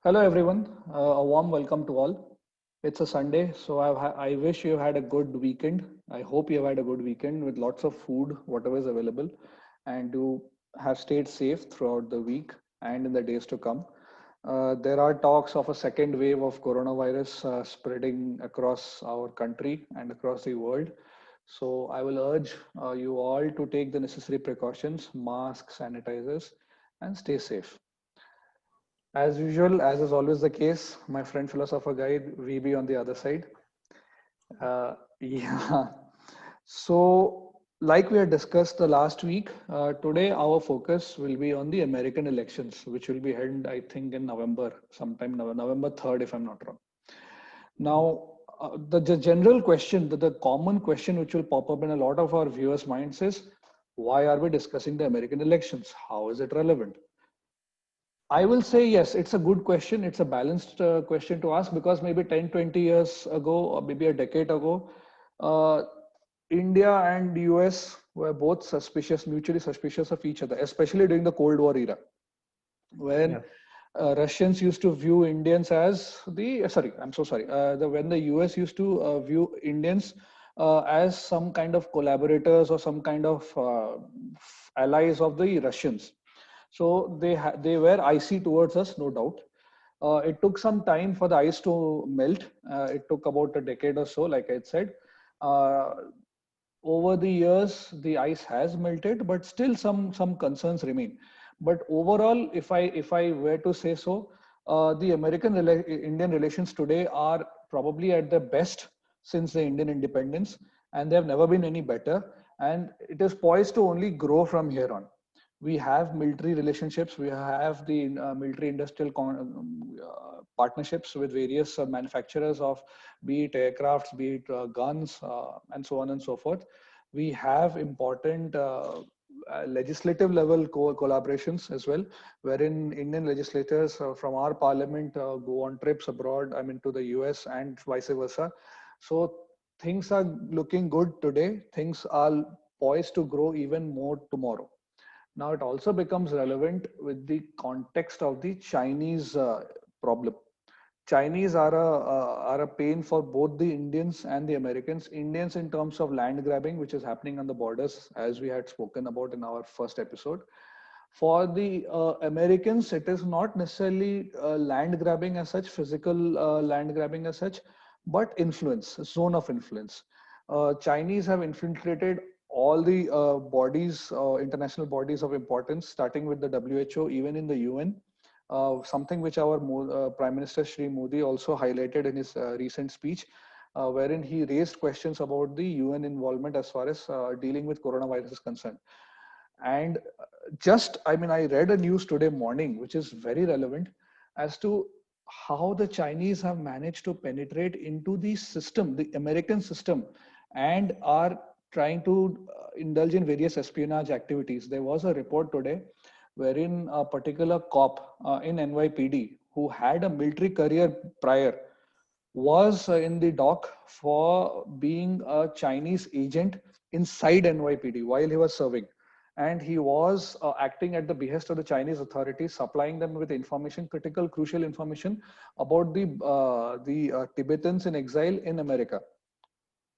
Hello, everyone. A warm welcome to all. It's a Sunday, so I wish you had a good weekend. I hope you have had a good weekend with lots of food, whatever is available, and you have stayed safe throughout the week and in the days to come. There are talks of a second wave of coronavirus spreading across our country and across the world. So I will urge you all to take the necessary precautions, masks, sanitizers, and stay safe. As usual, as is always the case, my friend philosopher guide VB on the other side. Yeah. So, like we had discussed the last week, today our focus will be on the American elections, which will be held, I think, in November, sometime November 3rd, if I'm not wrong. Now, the general question, the common question which will pop up in a lot of our viewers' minds is, why are we discussing the American elections? How is it relevant? I will say yes, it's a good question. It's a balanced question to ask because maybe 10, 20 years ago, or maybe a decade ago, uh, India and US were both suspicious, mutually suspicious of each other, especially during the Cold War era, when Yeah, Russians used to view Indians as sorry, I'm so sorry, when the US used to view Indians as some kind of collaborators or some kind of allies of the Russians. So they were icy towards us, no doubt. It took some time for the ice to melt. It took about a decade or so, like I said. Uh, Over the years, the ice has melted, but still some concerns remain. But overall, if I were to say so, the Indian relations today are probably at their best since the Indian independence, and they have never been any better. And it is poised to only grow from here on. We have military relationships. We have the military industrial partnerships with various manufacturers of, be it aircrafts, be it guns, and so on and so forth. We have important legislative level collaborations as well, wherein Indian legislators from our parliament go on trips abroad, I mean, to the US and vice versa. So things are looking good today. Things are poised to grow even more tomorrow. Now it also becomes relevant with the context of the Chinese problem. Chinese are a pain for both the Indians and the Americans. Indians in terms of land grabbing, which is happening on the borders, as we had spoken about in our first episode. For the Americans, it is not necessarily land grabbing as such, physical land grabbing as such, but influence, zone of influence. Chinese have infiltrated all the bodies, international bodies of importance, starting with the WHO, even in the UN. Something which our Prime Minister Shri Modi also highlighted in his recent speech, wherein he raised questions about the UN involvement as far as dealing with coronavirus is concerned. And just, I mean, I read a news today morning, which is very relevant as to how the Chinese have managed to penetrate into the system, the American system, and are trying to indulge in various espionage activities. There was a report today wherein a particular cop in NYPD who had a military career prior was in the dock for being a Chinese agent inside NYPD while he was serving. And he was acting at the behest of the Chinese authorities, supplying them with information, critical, crucial information about the Tibetans in exile in America.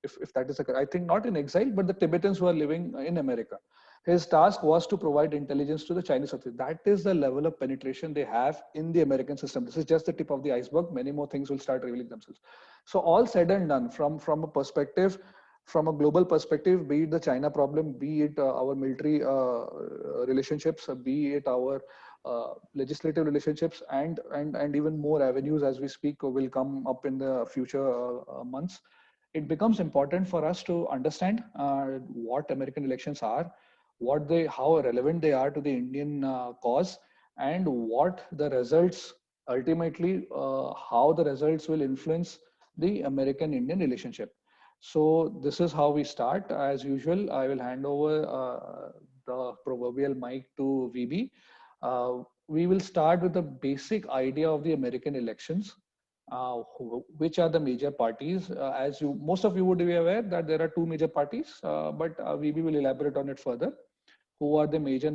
If that is a, I think not in exile, but the Tibetans who are living in America. His task was to provide intelligence to the Chinese authorities. That is the level of penetration they have in the American system. This is just the tip of the iceberg. Many more things will start revealing themselves. So all said and done, from a perspective, from a global perspective, be it the China problem, be it our military relationships, be it our legislative relationships, and even more avenues as we speak will come up in the future months. It becomes important for us to understand what American elections are, how relevant they are to the Indian cause, and what the results ultimately, how the results will influence the American-Indian relationship. So this is how we start. As usual, I will hand over the proverbial mic to VB. We will start with the basic idea of the American elections, which are the major parties. As you, most of you would be aware that there are two major parties, but VB will elaborate on it further. Who are the major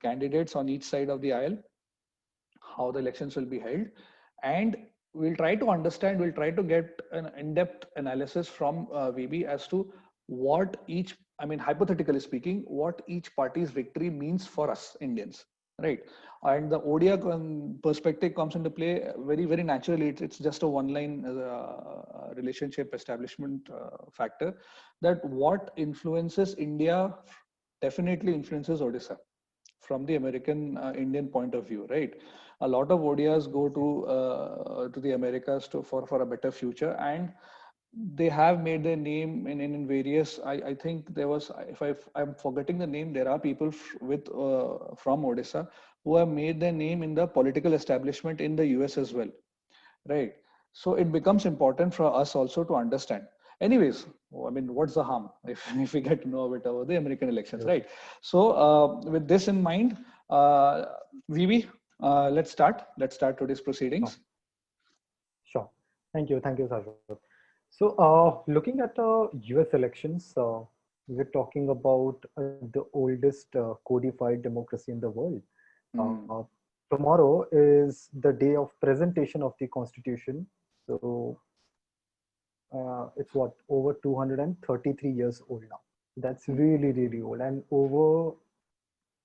candidates on each side of the aisle? how the elections will be held, and we'll try to understand, we'll try to get an in-depth analysis from VB as to what each, I mean, hypothetically speaking, what each party's victory means for us Indians, right? And the ODI perspective comes into play very, very naturally. It's just a one-line relationship establishment factor, that what influences India definitely influences Odisha from the American Indian point of view, right? A lot of ODIs go to the Americas for a better future, and they have made their name in various. I think there was, if I'm forgetting the name, there are people with from Odisha who have made their name in the political establishment in the US as well, right? So it becomes important for us also to understand. Anyways, I mean, what's the harm if we get to know a bit about the American elections, Yes. right? So with this in mind, VB, let's start. Let's start today's proceedings. Sure. Thank you. Thank you, Sajid. So, looking at the US elections, we're talking about the oldest codified democracy in the world. Mm, Uh, Tomorrow is the day of presentation of the Constitution. So, it's what, over 233 years old now. That's mm, really, really old. And over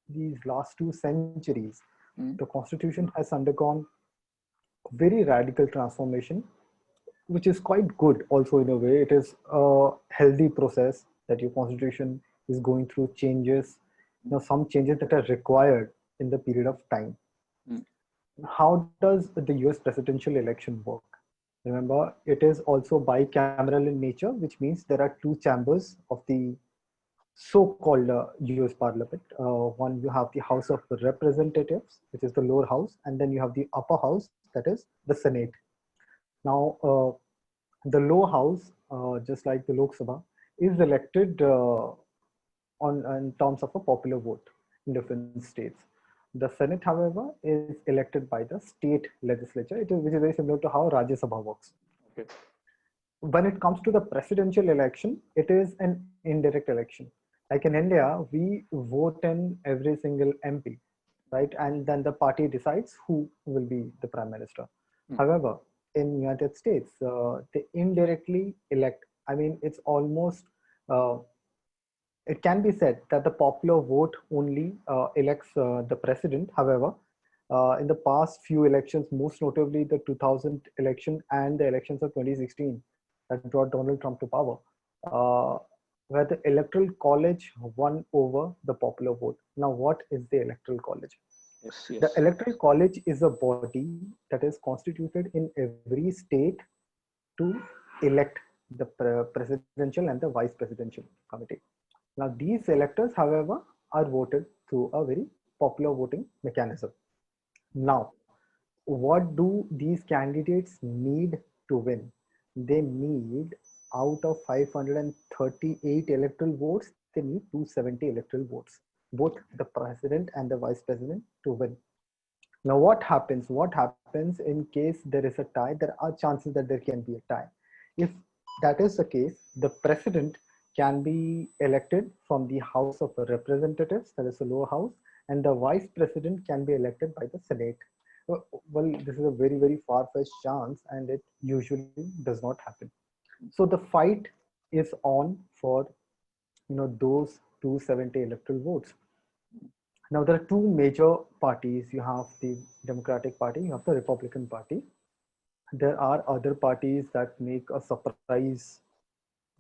these last 2 centuries, mm, the Constitution has undergone very radical transformation, which is quite good also in a way. It is a healthy process that your constitution is going through changes, some changes that are required in the period of time. mm, How does the US presidential election work? Remember, it is also bicameral in nature, which means there are two chambers of the so-called US Parliament. One, you have the House of Representatives, which is the lower house, and then you have the upper house, that is the Senate. Now, the lower house, just like the Lok Sabha, is elected on in terms of a popular vote in different states. The Senate, however, is elected by the state legislature. Which is very similar to how Rajya Sabha works. okay. When it comes to the presidential election, it is an indirect election. Like in India, we vote in every single MP, right? And then the party decides who will be the prime minister. Mm, However, in United States, they indirectly elect. I mean, it's almost, uh, it can be said that the popular vote only elects the president. However, in the past few elections, most notably the 2000 election and the elections of 2016 that brought Donald Trump to power, uh, where the electoral college won over the popular vote. Now, what is the electoral college? yes, The yes. electoral college is a body that is constituted in every state to elect the presidential and the vice presidential committee. Now, these electors, however, are voted through a very popular voting mechanism. Now, what do these candidates need to win? They need, out of 538 electoral votes, they need 270 electoral votes, both the president and the vice president to win. Now, what happens? What happens in case there is a tie? There are chances that there can be a tie. If that is the case, the president can be elected from the House of Representatives, that is the lower house, and the vice president can be elected by the Senate. Well, this is a very, very far-fetched chance, and it usually does not happen. So the fight is on for those 270 electoral votes. Now, there are two major parties. You have the Democratic Party, you have the Republican Party. There are other parties that make a surprise,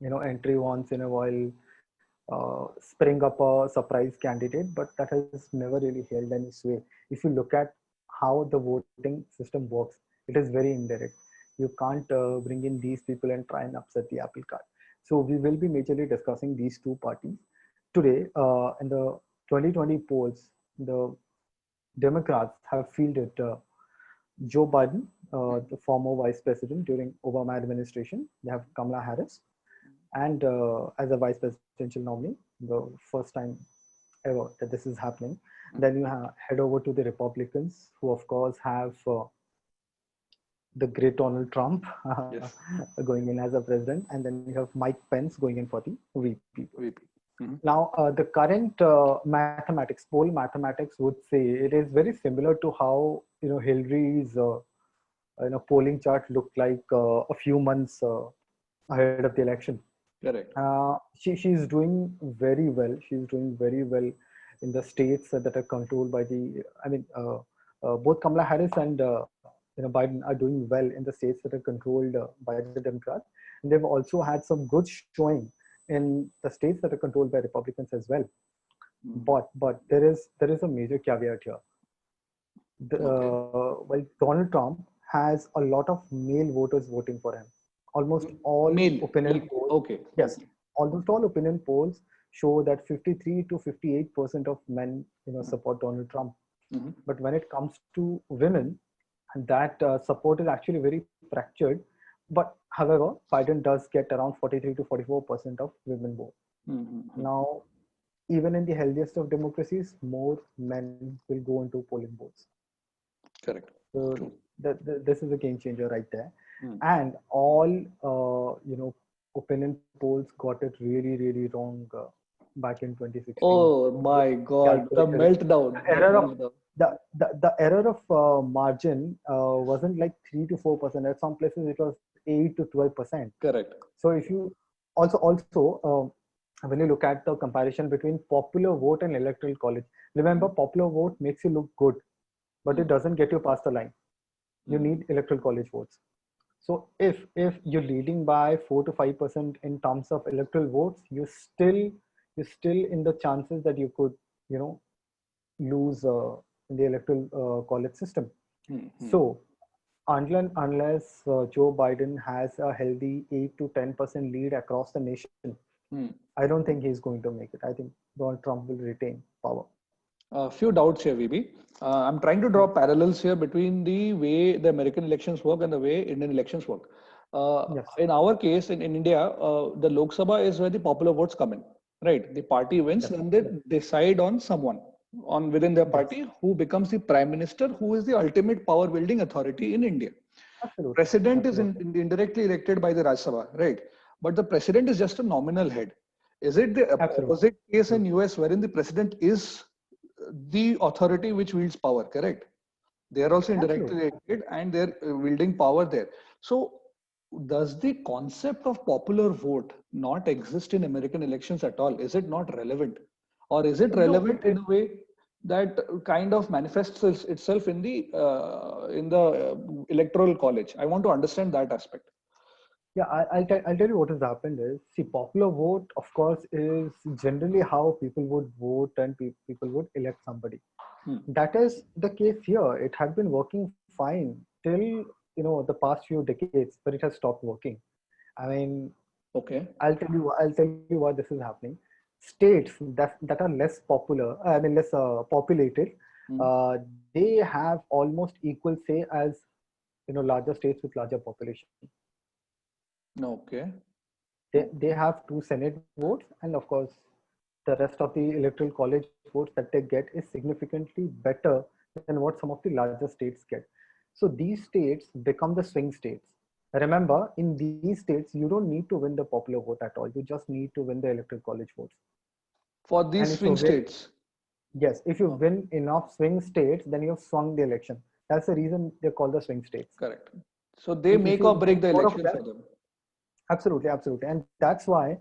entry once in a while, spring up a surprise candidate, but that has never really held any sway. If you look at how the voting system works, it is very indirect. You can't bring in these people and try and upset the apple cart. So we will be majorly discussing these two parties today. In the 2020 polls, the Democrats have fielded Joe Biden, Mm, the former vice president during Obama administration. They have Kamala Harris, and as a vice presidential nominee, the first time ever that this is happening. mm, Then you head over to the Republicans, who of course have the great Donald Trump yes, going in as a president, and then you have Mike Pence going in for the VP. VP. Now, the current mathematics, poll mathematics would say it is very similar to how Hillary's polling chart looked like a few months ahead of the election. Correct. She's doing very well. She's doing very well in the states that are controlled by the. I mean, both Kamala Harris and Biden are doing well in the states that are controlled by the Democrats. And they've also had some good showing in the states that are controlled by Republicans as well. But there is a major caveat here. Well, Donald Trump has a lot of male voters voting for him. Almost all Male. opinion polls. Okay. Yes, almost all opinion polls show that 53 to 58% of men support Donald Trump. But when it comes to women, that support is actually very fractured. But however, Biden does get around 43 to 44% of women vote. Now, even in the healthiest of democracies, more men will go into polling booths. Correct. So this is a game changer right there. And all opinion polls got it really, really wrong back in 2016. Oh my God, the meltdown. The error of margin wasn't like 3 to 4%. At some places it was 8 to 12%. Correct. So if you also when you look at the comparison between popular vote and electoral college, remember popular vote makes you look good, but it doesn't get you past the line. You need electoral college votes. So if you're leading by 4 to 5% in terms of electoral votes, you're still in the chances that you could lose in the electoral college system. So unless Joe Biden has a healthy 8 to 10% lead across the nation, I don't think he's going to make it. I think Donald Trump will retain power. A few doubts here, VB. I'm trying to draw parallels here between the way the American elections work and the way Indian elections work. Yes. In our case, in India, the Lok Sabha is where the popular votes come in, right? The party wins, and they decide on someone within their party who becomes the prime minister, who is the ultimate power building authority in India. Absolutely. President is indirectly elected by the Rajya Sabha, right? But the president is just a nominal head. Is it the opposite case in US, wherein the president is the authority which wields power? Correct. They are also indirectly elected and they're wielding power there. So does the concept of popular vote not exist in American elections at all? Is it not relevant, or is it relevant in a way that kind of manifests itself in the electoral college? I want to understand that aspect. Yeah, I'll tell you what has happened is, see, popular vote, of course, is generally how people would vote and people would elect somebody. That is the case here. It had been working fine till the past few decades, but it has stopped working. I mean, I'll tell you why this is happening. States that are less popular, less populated, they have almost equal say as larger states with larger population. Okay. They have 2 Senate votes, and of course, the rest of the electoral college votes that they get is significantly better than what some of the larger states get. So these states become the swing states. Remember, in these states, you don't need to win the popular vote at all. You just need to win the electoral college votes. For these swing states? Yes. If you win enough swing states, then you have swung the election. That's the reason they're called the swing states. Correct. So they make or break the election for them. Absolutely. And that's why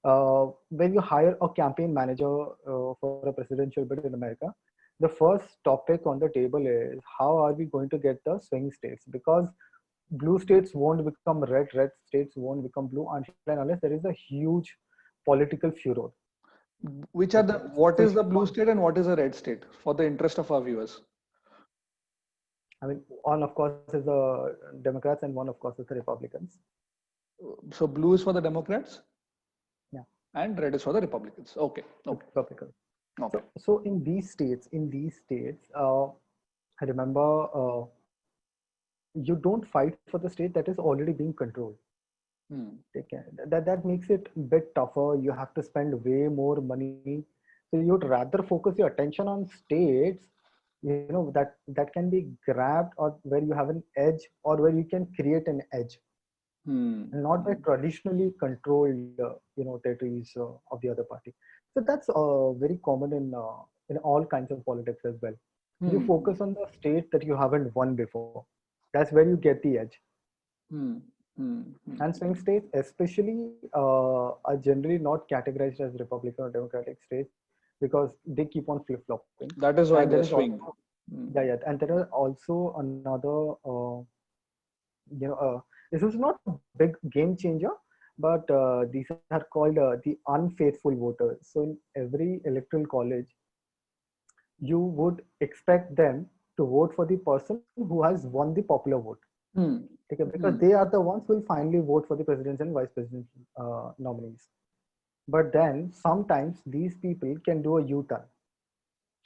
when you hire a campaign manager for a presidential bid in America, the first topic on the table is how are we going to get the swing states? Because blue states won't become red states won't become blue unless there is a huge political furor. Which are what is the blue state and what is the red state, for the interest of our viewers? I mean, one of course is the Democrats and one of course is the Republicans. So blue is for the Democrats? Yeah. And red is for the Republicans. Okay. Republicans. Okay. So in these states, I remember you don't fight for the state that is already being controlled. That makes it a bit tougher. You have to spend way more money. So you'd rather focus your attention on states, that can be grabbed, or where you have an edge, or where you can create an edge. Not by traditionally controlled territories of the other party. So that's very common in all kinds of politics as well. You Hmm. focus on the state that you haven't won before. That's where you get the edge. Hmm. Hmm. Hmm. And swing states, especially, are generally not categorized as Republican or Democratic states because they keep on flip flopping. That is why And there they're is swing. also, Hmm. yeah, yeah, and there are also another, this is not a big game changer, but these are called the unfaithful voters. So in every electoral college, you would expect them to vote for the person who has won the popular vote. Hmm. Okay, because Hmm. they are the ones who will finally vote for the presidential and vice presidential nominees. But then sometimes these people can do a U-turn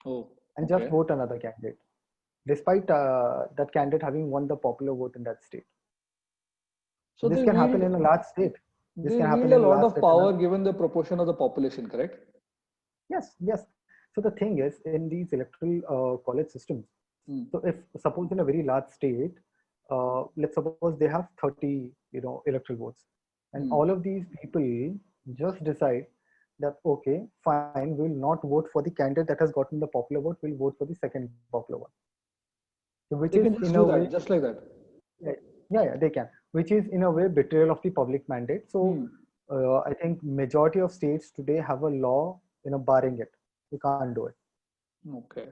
Oh, and just okay. vote another candidate, despite that candidate having won the popular vote in that state. So This can happen in a large state. This they can happen wield a in a lot large of state. And power given the proportion of the population, correct? yes, yes. So the thing is, in these electoral college systems, Hmm. so if suppose in a very large state, let's suppose they have 30, electoral votes, and Hmm. all of these people just decide that okay, fine, we'll not vote for the candidate that has gotten the popular vote. We'll vote for the second popular one, so which They is can in just a do way, that, just like that. yeah, yeah, yeah, they can, which is in a way betrayal of the public mandate. So Hmm. I think majority of states today have a law, barring it. You can't do it. Okay.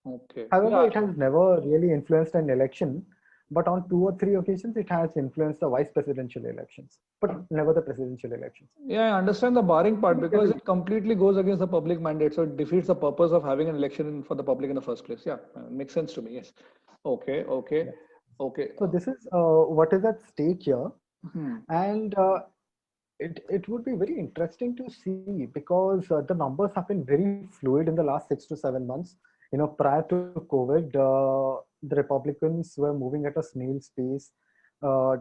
Okay. However, Yeah. it has never really influenced an election, but on two or three occasions, it has influenced the vice presidential elections, but never the presidential elections. Yeah, I understand the barring So part we get because a, it completely goes against the public mandate. So it defeats the purpose of having an election for the public in the first place. Yeah, makes sense to me. Yes. Okay. Okay. yeah. Okay. So this is what is at stake here, Hmm. and it would be very interesting to see because the numbers have been very fluid in the last 6 to 7 months. Prior to COVID, the Republicans were moving at a snail's pace. Uh,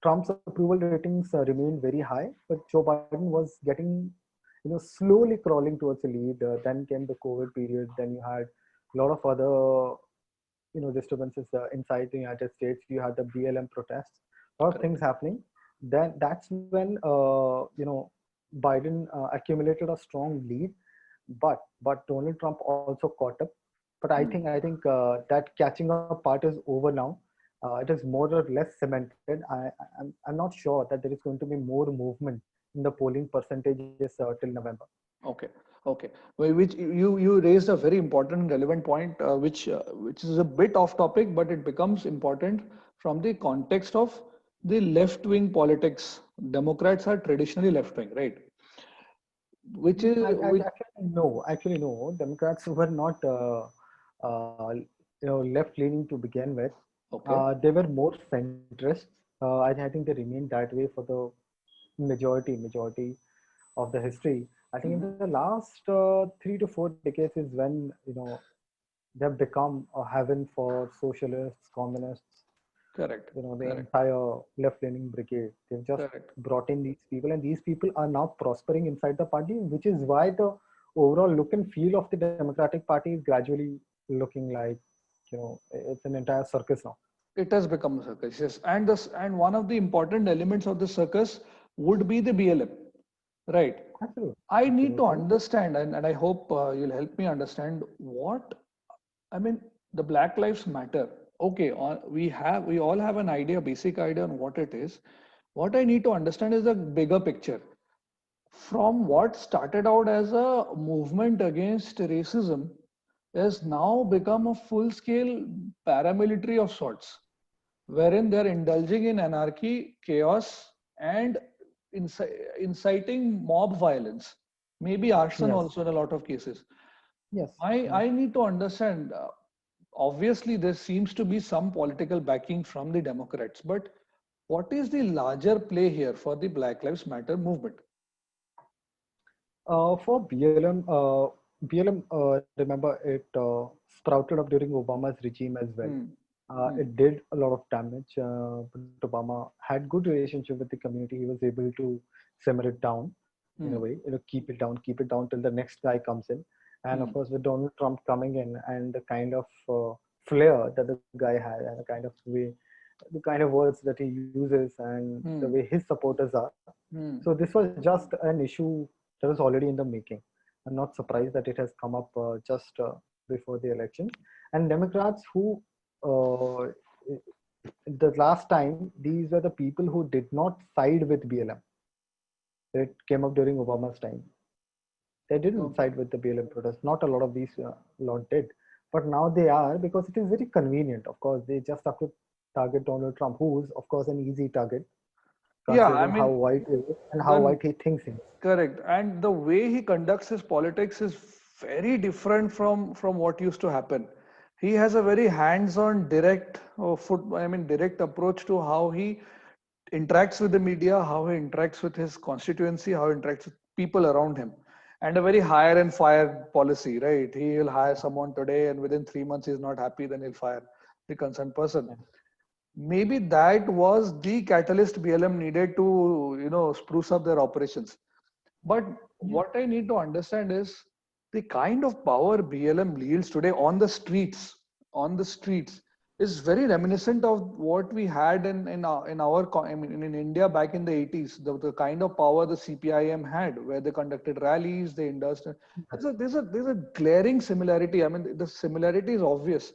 Trump's approval ratings remained very high, but Joe Biden was getting, slowly crawling towards a lead. Then came the COVID period. Then you had a lot of other, disturbances inside the United States. You had the BLM protests, a lot of things Correct. happening. Then that's when Biden accumulated a strong lead, but Donald Trump also caught up. But I Hmm. think that catching up part is over now. It is more or less cemented. I'm not sure that there is going to be more movement in the polling percentages till November. Okay. Okay. Well, which you raised a very important and relevant point, which is a bit off topic, but it becomes important from the context of the left wing politics. Democrats are traditionally left wing, right? Which is I which. actually no. Democrats were not, left leaning to begin with. Okay. They were more centrist. I think they remained that way for the majority of the history. I think in Mhm. the last 3 to 4 decades is when they've become a heaven for socialists, communists, Correct. the Correct. entire left-leaning brigade. They've just Correct. brought in these people, and these people are now prospering inside the party, which is why the overall look and feel of the Democratic Party is gradually looking like, it's an entire circus now. It has become a circus, yes. And one of the important elements of the circus would be the BLM, right? Absolutely, I need to absolutely. understand, and I hope you'll help me understand what I mean. The Black Lives Matter. Okay, we all have an idea, basic idea on what it is. What I need to understand is the bigger picture. From what started out as a movement against racism has now become a full-scale paramilitary of sorts, wherein they're indulging in anarchy, chaos, and inciting mob violence, maybe arson Yes, also in a lot of cases. yes, yes. I need to understand. Obviously, there seems to be some political backing from the Democrats, but what is the larger play here for the Black Lives Matter movement? For BLM, remember it sprouted up during Obama's regime as well. Hmm. Hmm. It did a lot of damage, but Obama had good relationship with the community. He was able to simmer it down in a Hmm. way, keep it down till the next guy comes in. And of Hmm. course, with Donald Trump coming in and the kind of flair that the guy had and the kind of words that he uses and the way Hmm. his supporters are. So Hmm. this was just an issue that was already in the making. I'm not surprised that it has come up just before the election. And Democrats who, the last time, these were the people who did not side with BLM. It came up during Obama's time. They didn't Okay. side with the BLM protest. Not a lot of these lot did, but now they are because it is very convenient. Of course, they just have to target Donald Trump, who is of course an easy target Yeah, I considering how mean, white he is and how then white he thinks he is. correct. And the way he conducts his politics is very different from what used to happen. He has a very hands-on, direct direct approach to how he interacts with the media, how he interacts with his constituency, how he interacts with people around him, and a very hire and fire policy, right? He will hire someone today, and within 3 months he's not happy, then he'll fire the concerned person. Yeah. Maybe that was the catalyst BLM needed to, spruce up their operations. But Yeah. what I need to understand is the kind of power BLM wields today on the streets is very reminiscent of what we had in India back in the 80s. The kind of power the CPIM had, where they conducted rallies, they endorsed. There's a glaring similarity. I mean, the similarity is obvious.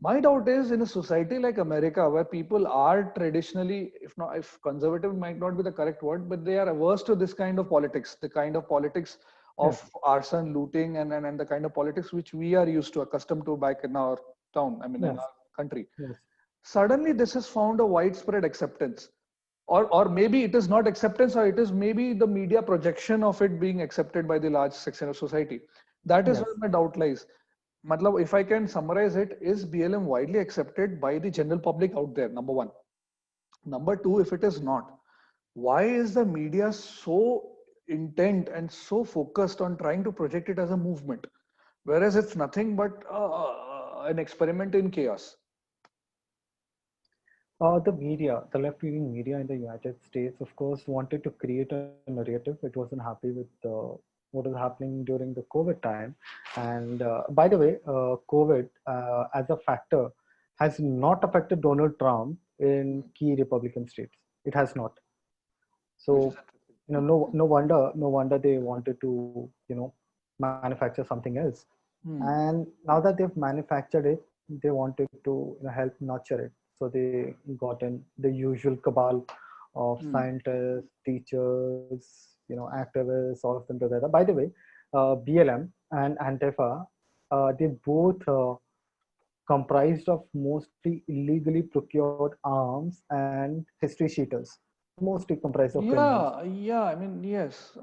My doubt is in a society like America, where people are traditionally, if conservative might not be the correct word, but they are averse to this kind of politics, the kind of politics Yes. of arson, looting, and the kind of politics which we are used to, accustomed to back in our town, I mean, in Yes. our country. Yes. Suddenly, this has found a widespread acceptance. Or maybe it is not acceptance, or it is maybe the media projection of it being accepted by the large section of society. That is Yes. where my doubt lies. Matlab, if I can summarize it, is BLM widely accepted by the general public out there? Number one. Number two, if it is not, why is the media so intent and so focused on trying to project it as a movement, whereas it's nothing but an experiment in chaos? The media, the left-leaning media in the United States, of course, wanted to create a narrative. It wasn't happy with what was happening during the COVID time. And by the way, COVID as a factor has not affected Donald Trump in key Republican states. It has not. Which is So, no wonder they wanted to, manufacture something else. hmm. And now that they've manufactured it, they wanted to help nurture it. So they got in the usual cabal of Hmm. scientists, teachers, activists, all of them together. By the way, BLM and Antifa, they both comprised of mostly illegally procured arms and history cheaters, mostly comprised of criminals. Yeah. I mean, yes,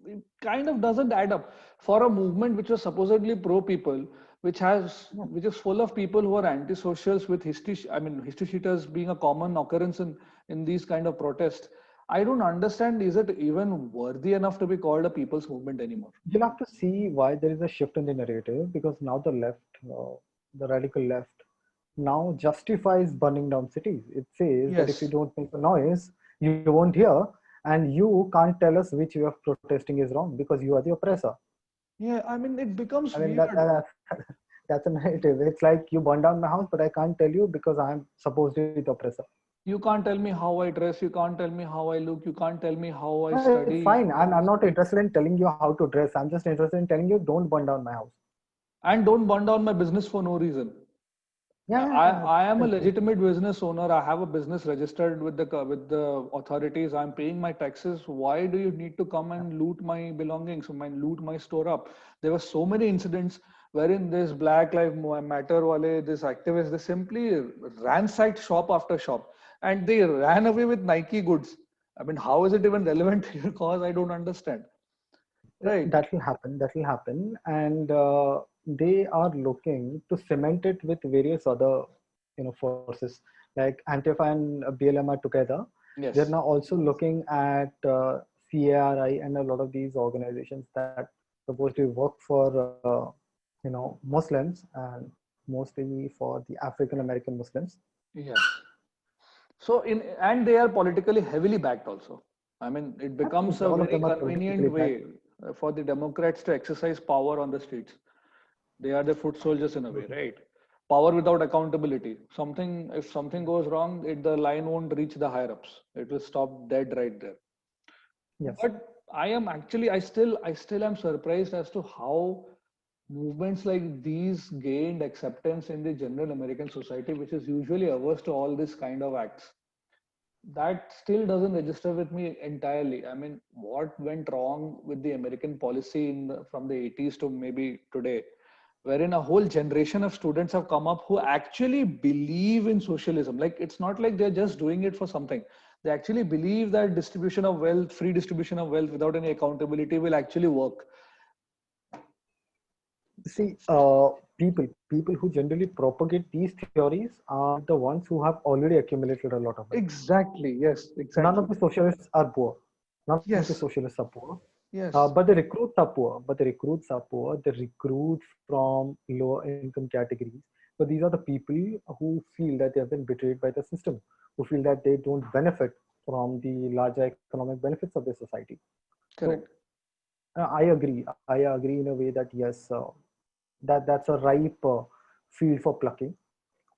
it kind of doesn't add up for a movement which was supposedly pro people, Yeah. which is full of people who are antisocials with history. I mean, history sheeters being a common occurrence in these kind of protests. I don't understand. Is it even worthy enough to be called a people's movement anymore? You'll have to see why there is a shift in the narrative because now the left, the radical left, now justifies burning down cities. It says that if you Yes. don't make a noise, you won't hear, and you can't tell us which way of protesting is wrong because you are the oppressor. Yeah. I mean, it becomes I mean weird. that's a narrative. It's like you burn down my house, but I can't tell you because I'm supposedly the oppressor. You can't tell me how I dress. You can't tell me how I look. You can't tell me how I It's fine. study. I'm not interested in telling you how to dress. I'm just interested in telling you don't burn down my house. And don't burn down my business for no reason. Yeah, yeah, I am a absolutely. legitimate business owner. I have a business registered with the authorities. I'm paying my taxes. Why do you need to come and loot my belongings, loot my store up? There were so many incidents wherein this Black Lives Matter wale, this activists, they simply ransacked shop after shop, and they ran away with Nike goods. I mean, how is it even relevant to your cause? I don't understand. Right? That will happen. That will happen. And they are looking to cement it with various other, forces like Antifa and BLM are together. They're Yes. now also looking at CARI and a lot of these organizations that supposedly work for, Muslims and mostly for the African American Muslims. Yeah. So and they are politically heavily backed also. I mean, it becomes Absolutely, a all of very them are politically convenient backed. way for the Democrats to exercise power on the streets. They are the foot soldiers in a way, Absolutely. right? Power without accountability. If something goes wrong, the line won't reach the higher ups. It will stop dead right there. Yes. But I still am surprised as to how movements like these gained acceptance in the general American society, which is usually averse to all this kind of acts. That still doesn't register with me entirely. I mean, what went wrong with the American policy from the 80s to maybe today, wherein a whole generation of students have come up who actually believe in socialism. Like, it's not like they're just doing it for something. They actually believe that distribution of wealth, free distribution of wealth without any accountability will actually work. See, people who generally propagate these theories are the ones who have already accumulated a lot of wealth. Exactly. Yes, None exactly. of the socialists are poor. None of the Yes, socialists are poor. yes, But the recruits are poor. But the recruits are poor. The recruits from lower income categories. So these are the people who feel that they have been betrayed by the system, who feel that they don't benefit from the larger economic benefits of the society. So correct. I agree. I agree in a way that yes, that's a ripe field for plucking,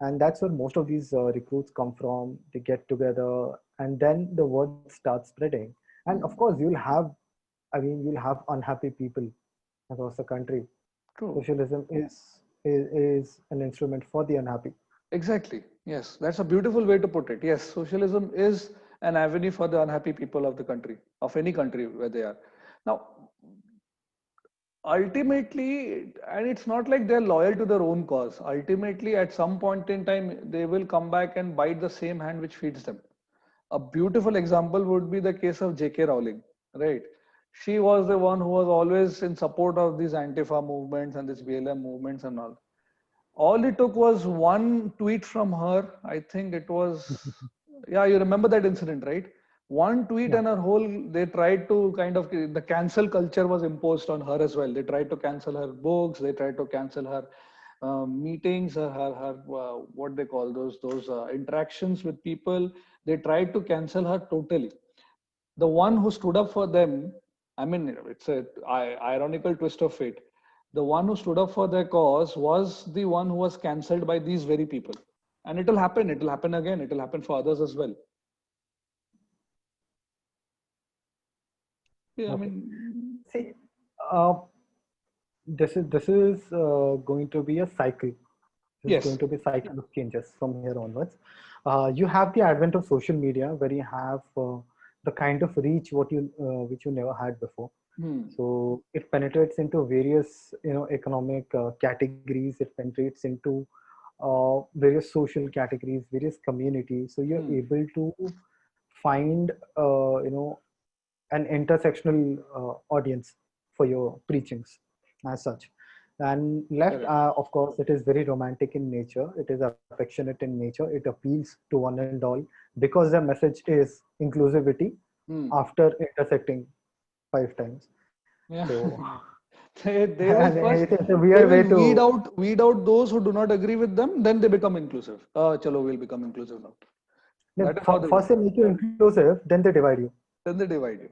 and that's where most of these recruits come from. They get together, and then the word starts spreading. And of Hmm. course, you'll have unhappy people across the country. True. Socialism is an instrument for the unhappy. Exactly. Yes, that's a beautiful way to put it. Yes, socialism is an avenue for the unhappy people of the country, of any country where they are. Now, ultimately, and it's not like they're loyal to their own cause. Ultimately, at some point in time, they will come back and bite the same hand which feeds them. A beautiful example would be the case of J.K. Rowling, right? She was the one who was always in support of these Antifa movements and these BLM movements and all it took was one tweet from her. I think it was, yeah, you remember that incident, right? One tweet Yeah. and her whole, they tried to kind of, the cancel culture was imposed on her as well. They tried to cancel her books, they tried to cancel her meetings, her what they call those interactions with people. They tried to cancel her totally. The one who stood up for them, I mean, it's a ironical twist of fate. The one who stood up for their cause was the one who was cancelled by these very people. And it'll happen again, it'll happen for others as well. Yeah, I Okay. mean, See, uh, this is going to be a cycle. This is going yes, to be a cycle of changes from here onwards. You have the advent of social media, where you have the kind of reach which you never had before. hmm, So it penetrates into various economic categories. It penetrates into various social categories, various communities. So you're hmm, able to find an intersectional audience for your preachings as such. And left, correct. of course, it is very romantic in nature. It is affectionate in nature. It appeals to one and all because the message is inclusivity Hmm. after intersecting 5 times. Yeah. So, They will and first, it's a they weird will way to. weed out those who do not agree with them, then they become inclusive. Chalo, we'll become inclusive now. That is how they will First do. they make you inclusive, then they divide you. Then they divide you.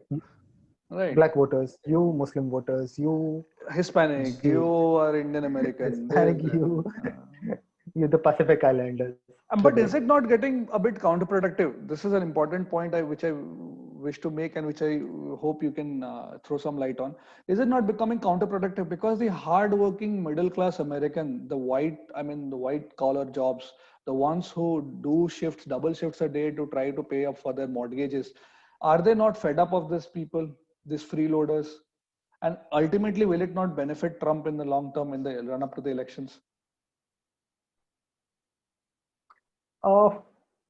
Right. Black voters, you Muslim voters, you Hispanic, Jew, you are Indian American, this, Hispanic, that. you you the Pacific Islanders. But Forget is it. it not getting a bit counterproductive? This is an important point which I wish to make and which I hope you can throw some light on. Is it not becoming counterproductive because the hardworking middle class American, the white collar jobs, the ones who do shifts, double shifts a day to try to pay up for their mortgages, are they not fed up of these people, these freeloaders? And ultimately, will it not benefit Trump in the long term in the run up to the elections? Uh,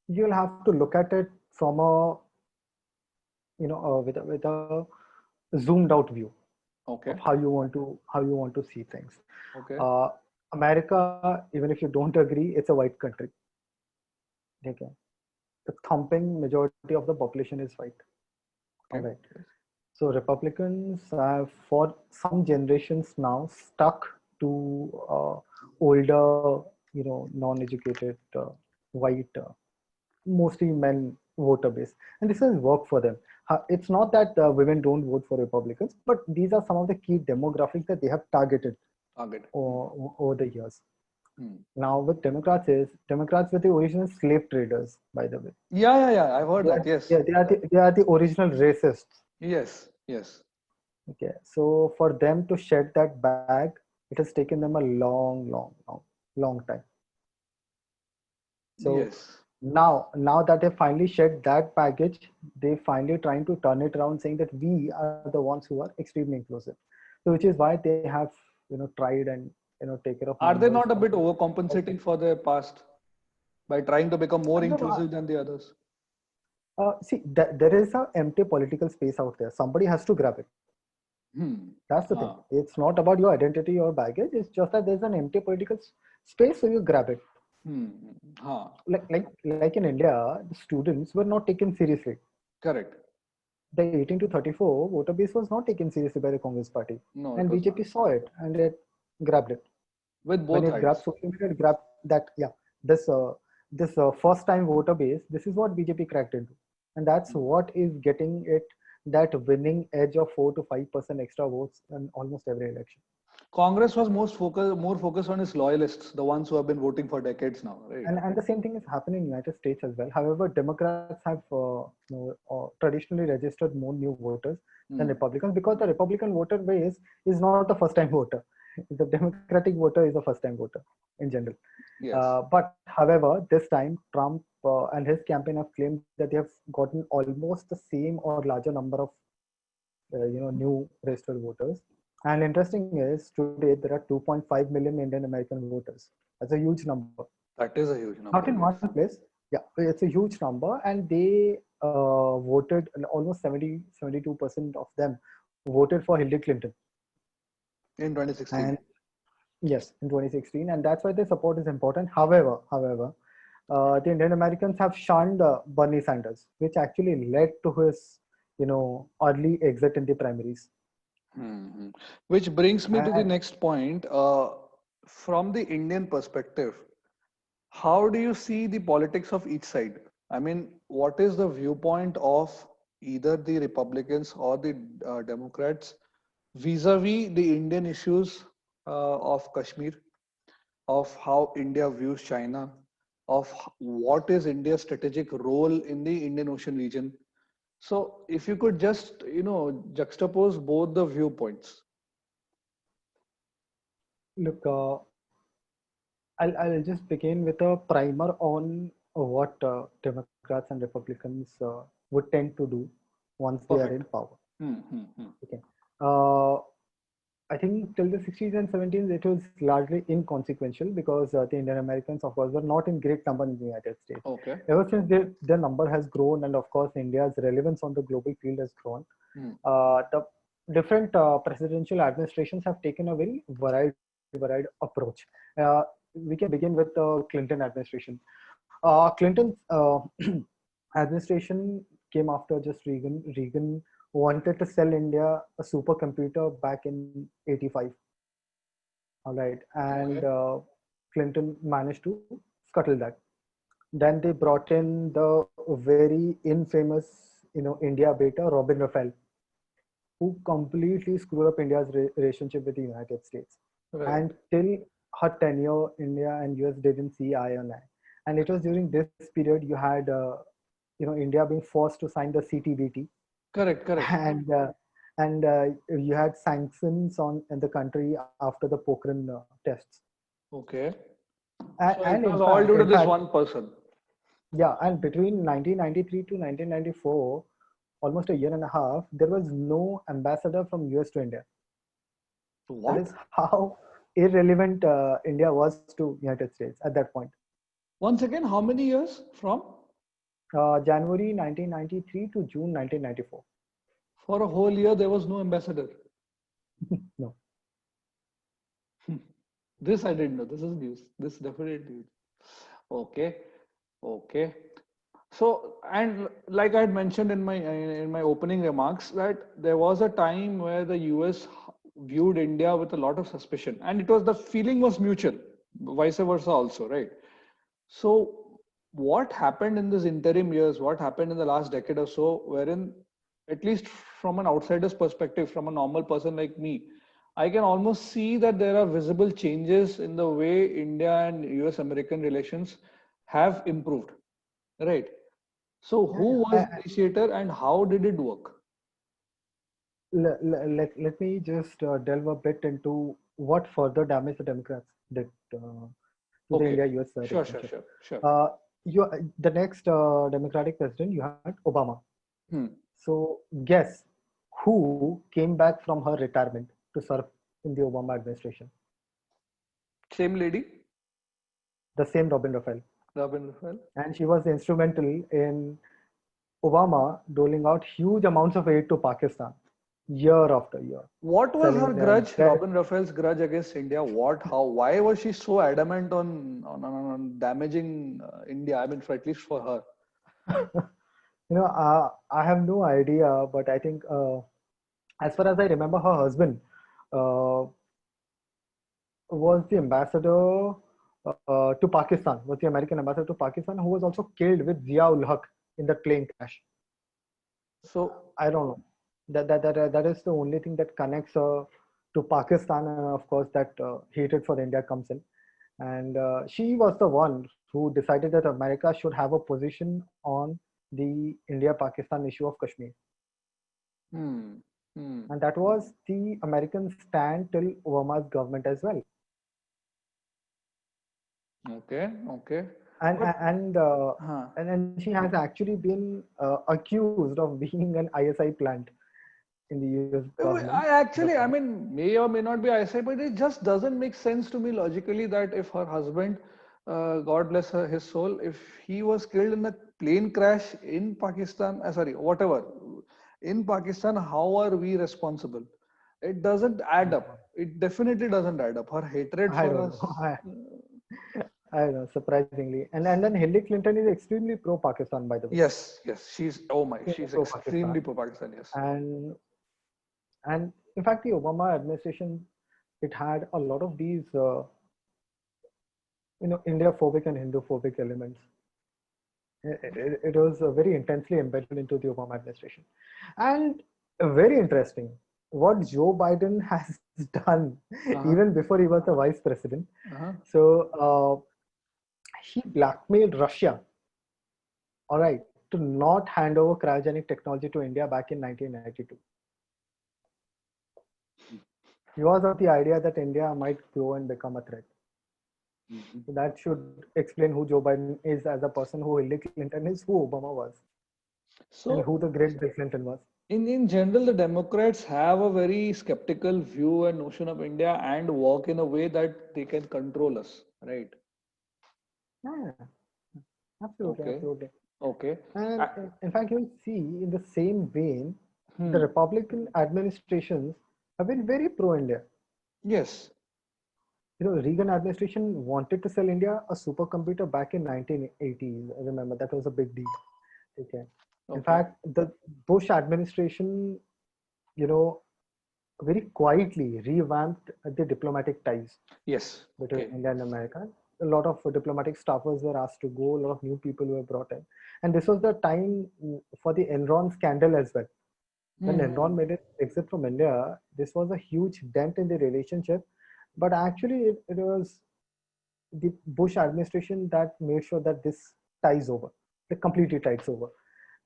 you'll have to look at it from a with a zoomed out view of Okay. how you want to see things. Okay. Uh, America, even if you don't agree, it's a white country. Okay, the thumping majority of the population is white. All Okay. right. So Republicans have, for some generations now, stuck to older, non-educated, white, mostly men voter base, and this has worked for them. It's not that women don't vote for Republicans, but these are some of the key demographics that they have targeted Target. over the years. Hmm. Now with Democrats were the original slave traders, by the way. Yeah, yeah, yeah. I've heard that. Yes. They are the original racists. Yes. Yes. Okay, so for them to shed that bag, it has taken them a long time. So Yes. now that they finally shed that baggage, they finally trying to turn it around, saying that we are the ones who are extremely inclusive. So which is why they have tried and take care of Are they numbers not a bit from. overcompensating for their past by trying to become more No, no, inclusive than the others? see, there is a empty political space out there. Somebody has to grab it. Hmm. That's the thing. Ah. It's not about your identity or baggage. It's just that there's an empty political space, so you grab it. Hmm. Ha. Like in India, the students were not taken seriously. Correct. The 18 to 34 voter base was not taken seriously by the Congress party, No, it and was not. BJP saw it and it grabbed it. With When both it grabbed hands. social media, it grabbed that, yeah, this first time voter base. This is what BJP cracked into, and that's what is getting it that winning edge of 4 to 5% extra votes in almost every election. Congress was more focused on its loyalists, the ones who have been voting for decades now, right? And the same thing is happening in United States as well. However, Democrats have traditionally registered more new voters than Hmm. Republicans, because the Republican voter base is not a first time voter. The Democratic voter is a first time voter in general. Yes. But however, this time Trump and his campaign have claimed that they have gotten almost the same or larger number of new registered voters. And interesting is today there are 2.5 million Indian American voters. That's a huge number. That is a huge Not in number, one yes. place. Yeah, it's a huge number, and they voted, and almost 72% of them voted for Hillary Clinton. In And 2016. yes, in 2016, and that's why the support is important. However, the Indian Americans have shunned Bernie Sanders, which actually led to his, early exit in the primaries. Hmm. Which brings me to the And next point. From the Indian perspective, how do you see the politics of each side? I mean, what is the viewpoint of either the Republicans or the Democrats vis-a-vis the Indian issues of Kashmir, of how India views China, of what is India's strategic role in the Indian Ocean region? So, if you could just, juxtapose both the viewpoints. look, I'll just begin with a primer on what Democrats and Republicans would tend to do once they are in Perfect. power. Hmm, hmm, hmm. Okay. Uh, I think till the 60s and 70s, it was largely inconsequential because the Indian Americans, of course, were not in great number in the United States. Okay. Ever since their number has grown, and of course, India's relevance on the global field has grown, Hmm. the different presidential administrations have taken a very varied approach. Uh, we can begin with the Clinton administration. Clinton's administration came after just Reagan. Reagan wanted to sell India a supercomputer back in '85. All right, and Okay. Clinton managed to scuttle that. Then they brought in the very infamous, India beta, Robin Raphael, who completely screwed up India's relationship with the United States. Right. And till her tenure, India and US didn't see eye on eye. And it was during this period you had, India being forced to sign the CTBT, Correct. Correct. and you had sanctions on in the country after the Pokhran tests. Okay. And, So it and was all due to in this fact, one person. yeah, and between 1993 to 1994, almost a year and a half, there was no ambassador from US to India. That What? is how irrelevant India was to United States at that point. Once again, how many years from? January 1993 to June 1994. For a whole year, there was no ambassador. No. This I didn't know. This is news. This definitely. Okay. Okay. So, and like I had mentioned in my opening remarks, that there was a time where the US viewed India with a lot of suspicion, and it was the feeling was mutual, vice versa also, right? So, what happened in this interim years? What happened in the last decade or so, wherein, at least from an outsider's perspective, from a normal person like me, I can almost see that there are visible changes in the way India and US American relations have improved, right? So, Yeah, who was yeah. the initiator and how did it work? let me just delve a bit into what further damage the Democrats did to the Okay. India-US Sure, sure, relationship. sure, sure. You, the next Democratic president, you had Obama. Hmm. So guess who came back from her retirement to serve in the Obama administration? Same lady, The same Robin Raphael. Robin Raphael. And she was instrumental in Obama doling out huge amounts of aid to Pakistan year after year, What was her selling them grudge, dead. Robin Raphael's grudge against India? What, how, why was she so adamant on damaging India? I mean, for at least for her. I have no idea, but I think, as far as I remember, her husband uh, was the ambassador to Pakistan, was the American ambassador to Pakistan, who was also killed with Zia ul Haq in that plane crash. So, I don't know. That is the only thing that connects to Pakistan, and of course that hatred for India comes in. And she was the one who decided that America should have a position on the India-Pakistan issue of Kashmir, hmm, hmm, and that hmm. was the American stand till Obama's government as well. Okay, okay. And But, and uh, huh. and she has actually been accused of being an ISI plant in the US government. I The actually, I past. mean, may or may not be eyesight, but it just doesn't make sense to me logically that if her husband, God bless her, his soul, if he was killed in a plane crash in Pakistan, sorry, whatever, in Pakistan, how are we responsible? It doesn't add up. It definitely doesn't add up. Her hatred I for don't us. know. I don't know, surprisingly. And then Hillary Clinton is extremely pro-Pakistan, by the way. Yes, yes, oh my, Extremely she's extremely pro-Pakistan. pro-Pakistan, yes. And and in fact, the Obama administration, it had a lot of these, India-phobic and Hindu-phobic elements. It was very intensely embedded into the Obama administration. And very interesting, what Joe Biden has done Uh-huh, even before he was the vice president. uh-huh. So he blackmailed Russia, all right, to not hand over cryogenic technology to India back in 1992. He was of the idea that India might grow and become a threat. Mhm. So that should explain who Joe Biden is as a person, who Hillary Clinton is, who Obama was, and who So, the great Bill Clinton was. in general, the Democrats have a very skeptical view and notion of India and work in a way that they can control us, right? Yeah, absolutely, Okay, absolutely. okay. And Uh, in fact, you'll see in the same vein, the hmm. Republican administrations have been very pro-India. Yes. Reagan administration wanted to sell India a supercomputer back in 1980s. I remember that was a big deal. Okay. In Okay. fact, the Bush administration, you know, very quietly revamped the diplomatic ties Yes. between Okay. India and America. A lot of diplomatic staffers were asked to go. A lot of new people were brought in, and this was the time for the Enron scandal as well. When Hmm. Enron made its exit from India, this was a huge dent in the relationship. But actually, it was the Bush administration that made sure that this ties over, it completely ties over.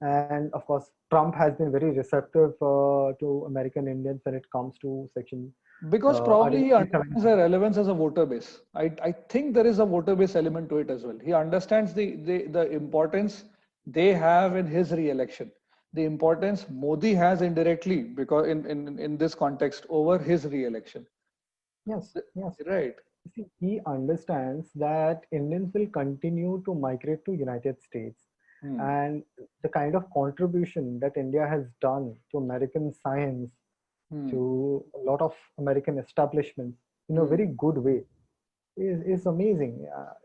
And of course, Trump has been very receptive to American Indians when it comes to Section Because probably Article he understands 370. the relevance as a voter base. I think there is a voter base element to it as well. He understands the importance they have in his re-election, the importance Modi has indirectly because in this context over his re-election. Yes, yes. Right. See, he understands that Indians will continue to migrate to United States, Hmm. and the kind of contribution that India has done to American science, Hmm. to a lot of American establishments in a Hmm. very good way is amazing.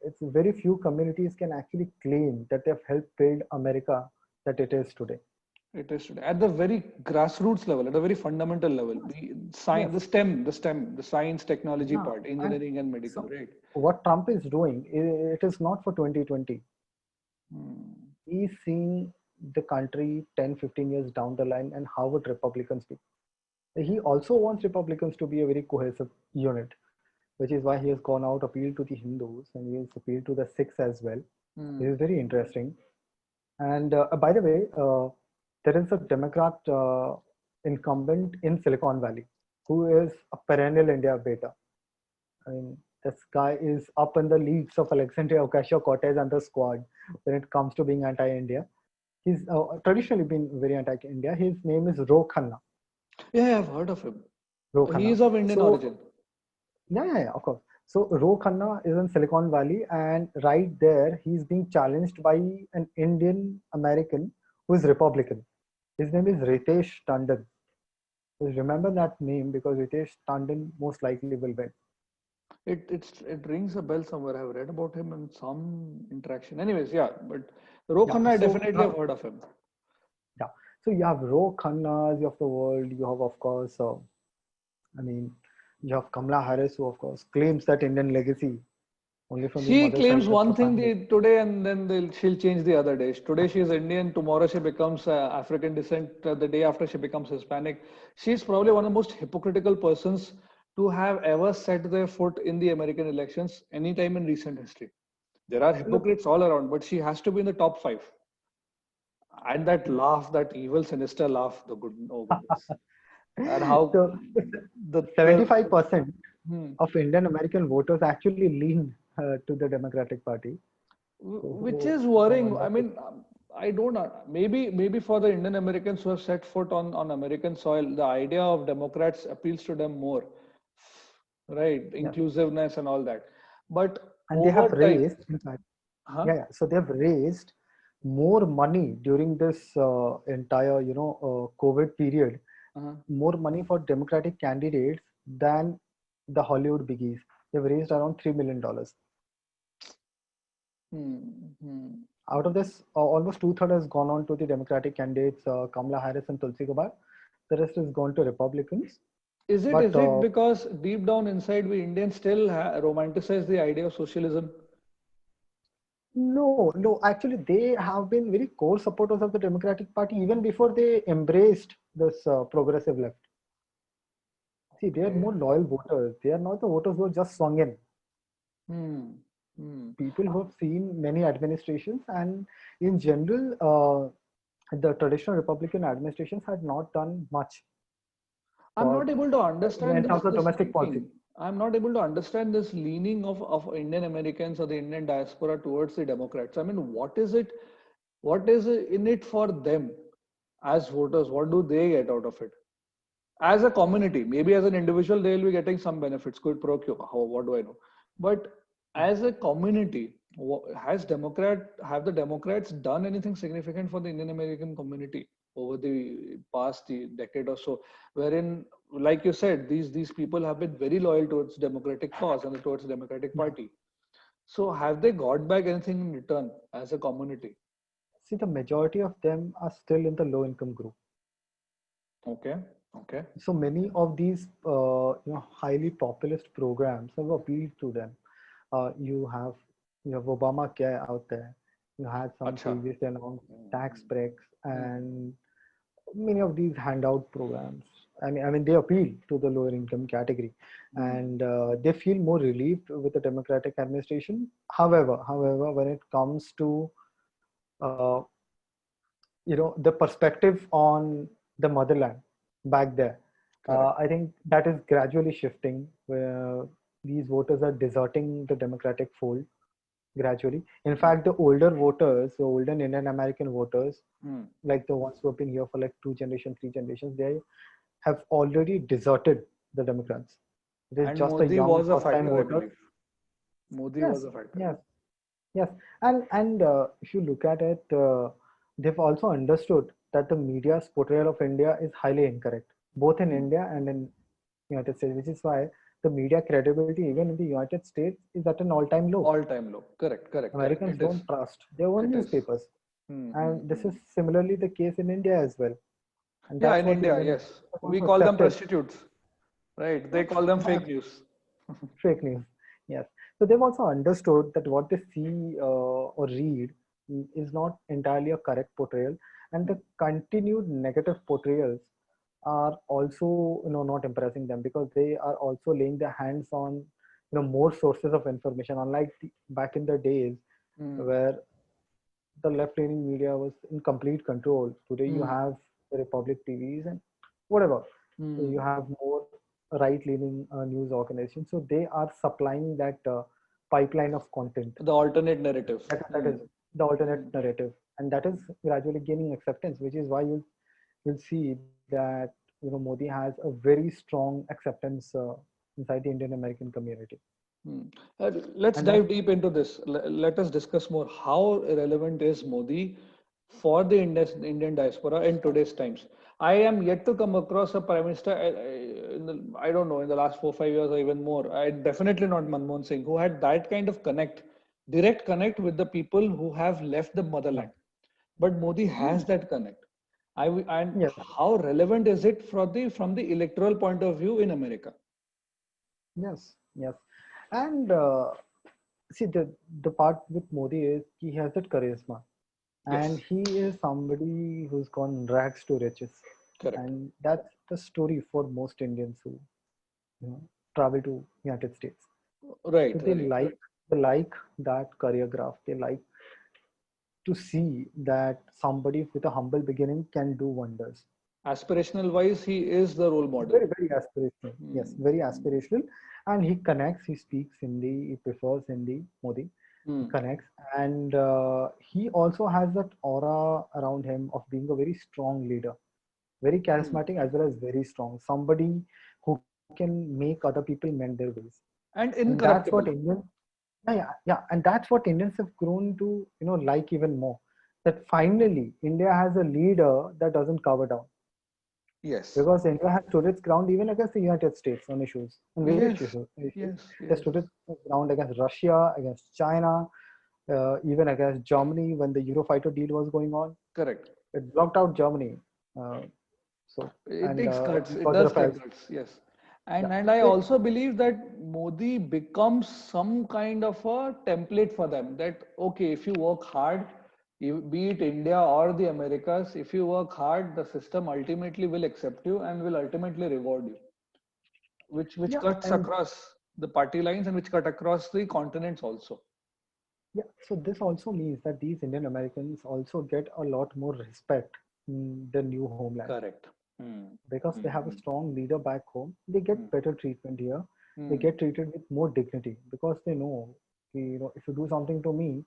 It's very few communities can actually claim that they've helped build America that it is today. It is today at the very grassroots level, at a very fundamental level. The science, Yes. the science, technology Yeah. part, And engineering and medical, so right? what Trump is doing, it is not for 2020. Hmm. He's seeing the country 10, 15 years down the line and how would Republicans be. He also wants Republicans to be a very cohesive unit, which is why he has gone out, appealed to the Hindus, and he has appealed to the Sikhs as well. This Hmm. is very interesting. And by the way, there is a Democrat incumbent in Silicon Valley, who is a perennial India beta. I mean, this guy is up in the leagues of Alexandria Ocasio-Cortez and the squad when it comes to being anti-India. He's traditionally been very anti-India. His name is Ro Khanna. Yeah, I've heard of him. Ro He Khanna. is of Indian So origin. yeah, of course. So Ro Khanna is in Silicon Valley, and right there, he's being challenged by an Indian American who is Republican. His name is Ritesh Tandon. Just remember that name because Ritesh Tandon most likely will win. It rings a bell somewhere. I've read about him in some interaction. Anyways, yeah, but Ro Yeah. Khanna, I So definitely have heard of him. yeah. So you have Ro Khannas of the world. You have, of course, I mean, you have Kamala Harris, who of course claims that Indian legacy only from the She mother claims side of one the thing family. today, and then she'll change the other day. Today she is Indian, tomorrow she becomes African descent, the day after she becomes Hispanic. She's probably one of the most hypocritical persons to have ever set their foot in the American elections anytime in recent history. There are Look, hypocrites all around, but she has to be in the top five. And that laugh, that evil, sinister laugh, the good, oh goodness. And how so the 75% hmm. of Indian American voters actually lean to the Democratic Party. So Which is who have worrying. I understood? mean, I don't know. Maybe for the Indian Americans who have set foot on American soil, the idea of Democrats appeals to them more, right? Yeah, Inclusiveness and all that. But and they over have time, raised, in fact, huh? so they have raised more money during this entire, COVID period, Uh-huh. more money for Democratic candidates than the Hollywood biggies. They've raised around $3 million. Hmm. Hmm. Out of this, almost two-thirds has gone on to the Democratic candidates, Kamala Harris and Tulsi Gabbard. The rest has gone to Republicans. But Is it because deep down inside we Indians still romanticize the idea of socialism? no, actually, they have been very core supporters of the Democratic Party even before they embraced this progressive left. See, they are Okay. more loyal voters. They are not the voters who are just swung in. Hmm. Hmm. People who have seen many administrations, and in general, the traditional Republican administrations had not done much I'm for not able to in understand terms of this domestic policy. leaning. I'm not able to understand this leaning of Indian Americans or the Indian diaspora towards the Democrats. I mean, what is it? What is in it for them as voters? What do they get out of it? As a community, maybe as an individual, they'll be getting some benefits, quid pro quo. What do I know? But as a community, have the Democrats done anything significant for the Indian American community over the past decade or so? Wherein, like you said, these people have been very loyal towards Democratic cause and towards the Democratic Party. So have they got back anything in return as a community? See, the majority of them are still in the low income group. Okay, okay. So many of these highly populist programs have appealed to them. You have Obamacare out there. You had some Acha. previously announced tax Hmm, breaks hmm, and many of these handout programs. I mean, they appeal to the lower income category, hmm. and they feel more relieved with the Democratic administration. However, when it comes to uh, the perspective on the motherland back there, Correct. I think that is gradually shifting, where these voters are deserting the Democratic fold gradually. In Hmm, fact, the older voters, the older Indian American voters, hmm. like the ones who have been here for like two generations, three generations, they have already deserted the Democrats. It is And just the Modi young was a first-time factor, I voters. believe. Modi was Yes, a factor. yes, yes, and if you look at it, they've also understood that the media's portrayal of India is highly incorrect, both in Hmm. India and in United States, which is why the media credibility, even in the United States, is at an all-time low. All time low. Correct, correct, correct. Americans It is. don't trust their own It is. newspapers, Hmm, hmm, and this hmm. is similarly the case in India as well. And Yeah, that's in what the India, Indian yes. Americans have We also call them accepted. prostitutes, right? They Yes, call them yes, fake news. fake news. Yes. So they've also understood that what they see or read is not entirely a correct portrayal, and the continued negative portrayals are also not impressing them, because they are also laying their hands on more sources of information, unlike back in the days Hmm, where the left leaning media was in complete control. Today you hmm. have the Republic TVs and whatever. You Hmm. have more right-leaning news organizations, so they are supplying that pipeline of content. The alternate narrative. That Hmm. is the alternate Hmm. narrative, and that is gradually gaining acceptance, which is why you'll see that Modi has a very strong acceptance inside the Indian American community, Hmm. Let's and that dive deep into this. Let us discuss more. How relevant is Modi for the Indian diaspora in today's times? I am yet to come across a prime minister. I don't know, in the last 4 5 years or even more. I definitely not Manmohan Singh, who had that kind of connect, direct connect with the people who have left the yeah, motherland. But Modi has that connect. And yes, how relevant is it from the electoral point of view in America? yes, and see the part with Modi is he has that charisma, and Yes, he is somebody who's gone rags to riches, correct. and that's the story for most Indians who travel to United States. So Right, right, right. they like that career graph. They like to see that somebody with a humble beginning can do wonders. Aspirational wise, he is the role model. Very aspirational. Yes, Hmm. very Hmm. aspirational. And he connects, he speaks Hindi, he prefers Hindi, Modi. He Hmm. connects. And he also has that aura around him of being a very strong leader, very Hmm. charismatic as well as very strong. Somebody who can make other people mend their ways. And And that's what incorruptible. Indians, yeah. And that's what Indians have grown to, like even more. That finally India has a leader that doesn't cover down. Yes. Because India has stood its ground even against the United States on issues, on various Yes. issues. Yes. They Yes. stood its ground against Russia, against China, even against Germany when the Eurofighter deal was going on. Correct. It blocked out Germany. Uh, so It and takes guts. any It further does take affairs. guts. Yes. Yeah. And I So it, also believe that Modi becomes some kind of a template for them. That okay, if you work hard, be it India or the Americas, if you work hard, the system ultimately will accept you and will ultimately reward you, which yeah, cuts and across the party lines and which cut across the continents also. yeah. So this also means that these Indian Americans also get a lot more respect in their new homeland Correct. Hmm. because they have a Hmm. strong leader back home. They get Hmm. better treatment here. They Hmm. get treated with more dignity because they know, if you do something to me,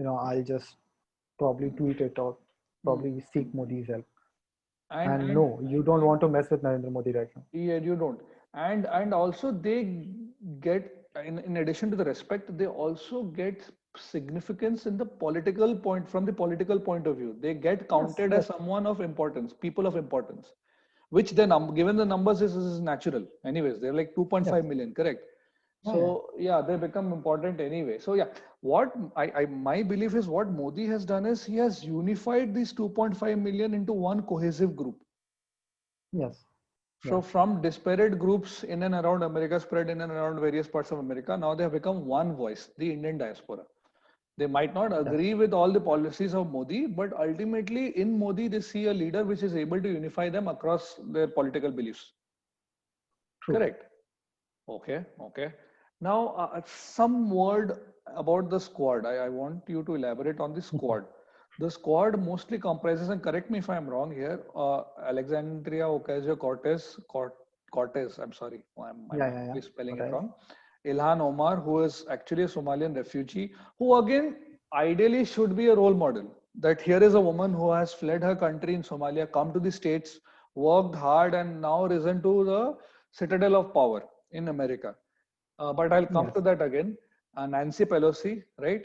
I'll just probably Hmm. tweet it or Hmm. probably Hmm. seek Hmm. Modi's help. And And no, you don't want to mess with Narendra Modi right now. yeah, you don't. And also they get in addition to the respect, they also get significance in the political point from the political point of view. They get Yes, counted as yes, someone of importance, people of importance, which then given the numbers is natural. Anyways, they're like yes. 2.5 million, correct? Yeah, yeah. So yeah, they become important anyway. So yeah, what I my belief is what Modi has done is he has unified these 2.5 million into one cohesive group. Yes, So yeah, from disparate groups in and around America, spread in and around various parts of America, now they have become one voice, the Indian diaspora. They might not yes. agree with all the policies of Modi, but ultimately in Modi they see a leader which is able to unify them across their political beliefs. True. Correct. Okay. Okay. Now, some word about the squad. I want you to elaborate on the squad. The squad mostly comprises, and correct me if I'm wrong here, Alexandria Ocasio-Cortez, Cortez, I'm sorry, I Yeah, might yeah, yeah. be spelling What it else? wrong. Ilhan Omar, who is actually a Somalian refugee, who again ideally should be a role model. That here is a woman who has fled her country in Somalia, come to the States, worked hard, and now risen to the citadel of power in America. But I'll come Yes. to that again. Nancy Pelosi, right?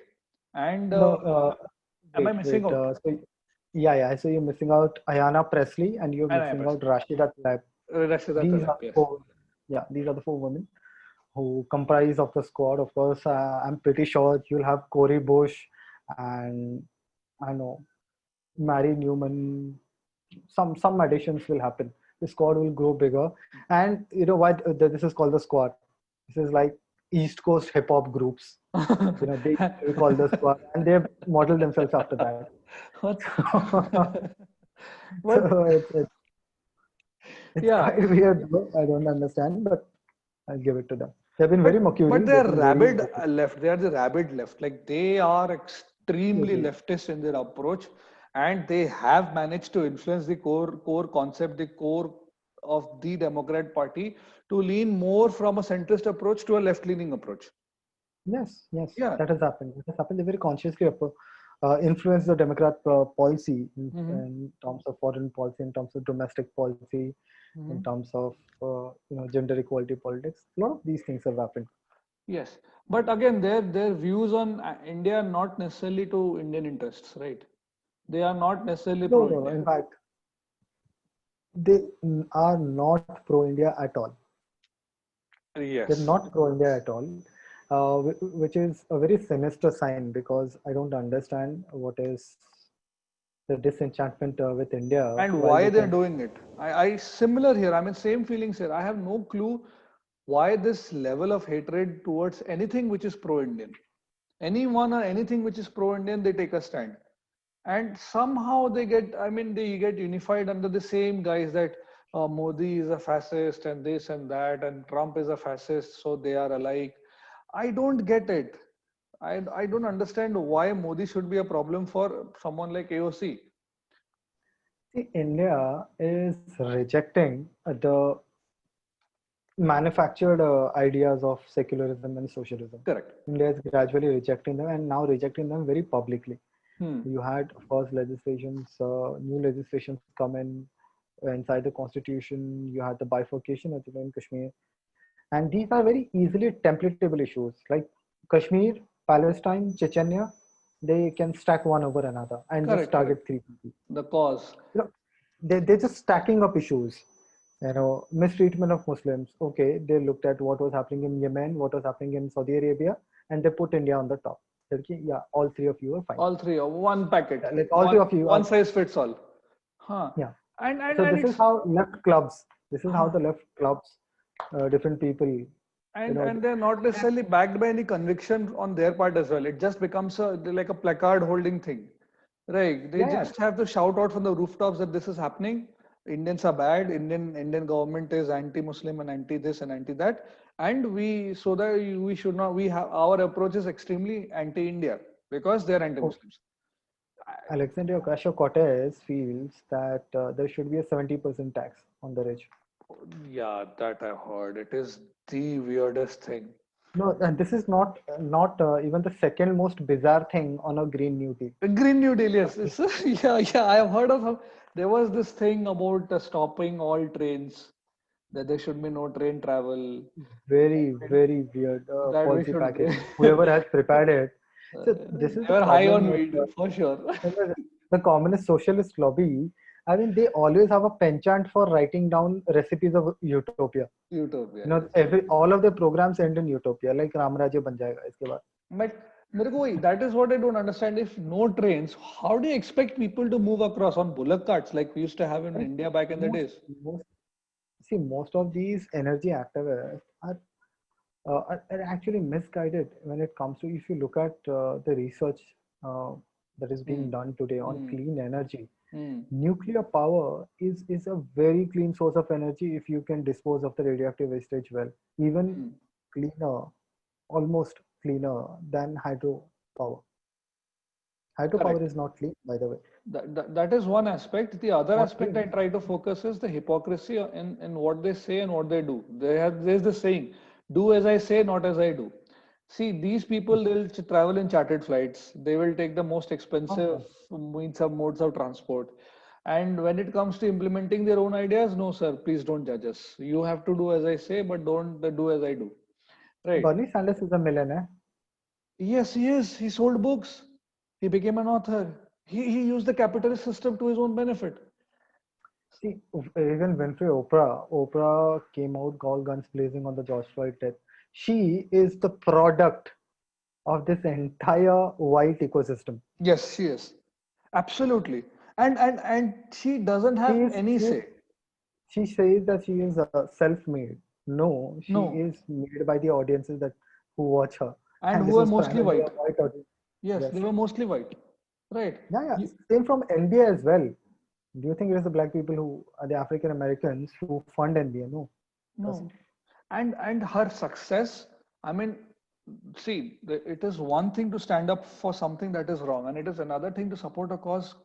And No, am I wait, missing wait. out? Yeah. So you're missing out Ayanna Presley and you're And I missing out Rashida Tlaib. Rashida These Tlaib, are the yes. four. Yeah, these are the four women who comprise of the squad. Of course, I'm pretty sure you'll have Corey Bush and I know Mary Newman. Some additions will happen. The squad will grow bigger, and you know what? This is called the squad. This is like East Coast hip hop groups. They call the squad, and they model themselves after that. What? So But it's yeah, quite weird. Though. I don't understand, but I'll give it to them. They've been very but mercury. they They've are been very rabid left. They are the rabid left. Like they are extremely agreed. leftist in their approach, and they have managed to influence the core concept, the core. of the Democrat Party to lean more from a centrist approach to a left-leaning approach. Yes, yes, Yeah. that has happened. It has happened. They very consciously influence the Democrat policy Mm-hmm. in terms of foreign policy, in terms of domestic policy, in Mm-hmm. terms of gender equality politics. A lot of these things have happened. Yes, but again, their views on India are not necessarily to Indian interests, right? They are not necessarily No, no, no. pro-India. In fact, they are not pro-India at all. They're Yes, not pro-India at all, which is a very sinister sign because I don't understand what is the disenchantment with India and while why they they're can. doing it. I similar here. I mean, same feelings here. I have no clue why this level of hatred towards anything which is pro-Indian. Anyone or anything which is pro-Indian, they take a stand. And somehow they get unified under the same guise that Modi is a fascist and this and that, and Trump is a fascist, so they are alike. I don't get it. I don't understand why Modi should be a problem for someone like AOC. See, India is rejecting the manufactured ideas of secularism and socialism. Correct. India is gradually rejecting them and now rejecting them very publicly. Hmm. You had first legislations, new legislations come in inside the constitution. You had the bifurcation of Jammu and Kashmir, and these are very easily templatable issues like Kashmir, Palestine, Chechnya. They can stack one over another and just Correct. Correct. target three people. The cause. You know, they're just stacking up issues. Mistreatment of Muslims. Okay, they looked at what was happening in Yemen, what was happening in Saudi Arabia, and they put India on the top. Okay, yeah, all three of you are fine. All three of one packet. Yeah, like all three of you One are, size fits all. Huh. yeah. And So and this is it's how left clubs. This is how huh. the left clubs, different people. And they're not necessarily backed by any conviction on their part as well. It just becomes like a placard holding thing, right? They Yeah, yeah. just have to shout out from the rooftops that this is happening. Indians are bad. Indian government is anti-Muslim and anti this and anti that, and we so that we should not. We have our approach is extremely anti-India because they're Oh, anti-Muslims. Alexandria Ocasio-Cortez feels that there should be a 70% tax on the rich. Yeah, that I heard. It is the weirdest thing. No, and this is not even the second most bizarre thing on a Green New Deal. The Green New Deal, yes. Yeah. I have heard of there was this thing about stopping all trains, that there should be no train travel. Very, very weird That we policy should package. Whoever has prepared it. So this is they the were high problem on with weed for sure. the communist socialist lobby. I mean, they always have a penchant for writing down recipes of utopia. Utopia, yes. Every all of the programs end in utopia, like Ram Rajya ban jayega iske baad. But that is what I don't understand. If no trains, how do you expect people to move across on bullock carts like we used to have in Right? India back in the Most, days? most, see, most of these energy activists are actually misguided when it comes to, if you look at the research uh, that is being Hmm. done today on Hmm. clean energy. Hmm. Nuclear power is a very clean source of energy if you can dispose of the radioactive wastage well. Even Hmm. cleaner, almost cleaner than hydropower. Hydropower Correct. is not clean, by the way. That is one aspect. The other Not aspect I clean. try to focus is the hypocrisy in what they say and what they do. There's the saying, do as I say, not as I do. See, these people, they'll travel in chartered flights. They will take the most expensive Oh, modes of transport. And when it comes to implementing their own ideas, no, sir, please don't judge us. You have to do as I say, but don't do as I do. Right. Bernie Sanders is a millionaire. Yes, he is. He sold books. He became an author. He used the capitalist system to his own benefit. See, even Winfrey Oprah came out all guns blazing on the George Floyd death. She is the product of this entire white ecosystem. Yes, she is. Absolutely. And she doesn't She have is, any she is, say. she says that she is self-made. No, she No. is made by the audiences that who watch her, And and who this are is mostly primarily a white. white audience. Yes, Yes, they were mostly white. Right. yeah, yeah. You, Same from NBA as well. Do you think it is the black people who are the African Americans who fund NBA? No, doesn't. no. And her success, I mean, see, it is one thing to stand up for something that is wrong, and it is another thing to support a cause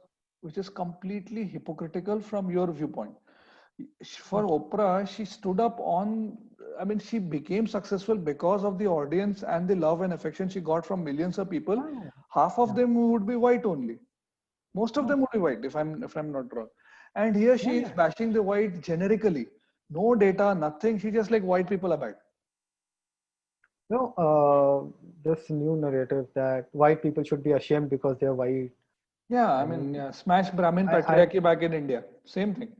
which is completely hypocritical from your viewpoint. For Oprah, she stood up on, I mean, she became successful because of the audience and the love and affection she got from millions of people. Yeah, Half of yeah, them would be white only. Most of yeah, them would be white, if I'm not wrong. And here yeah, she is yeah. bashing the white generically. No data, nothing. She just like white people are bad. No, this new narrative that white people should be ashamed because they're white. Yeah, I I mean, mean, yeah, smash Brahmin I patriarchy back in India. Same thing.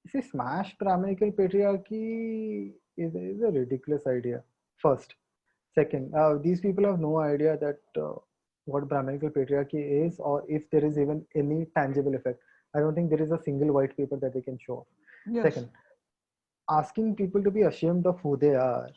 see, smash Brahminical patriarchy is a ridiculous idea. First, second, these people have no idea that what Brahminical patriarchy is, or if there is even any tangible effect. I don't think there is a single white paper that they can show. Yes, Second, asking people to be ashamed of who they are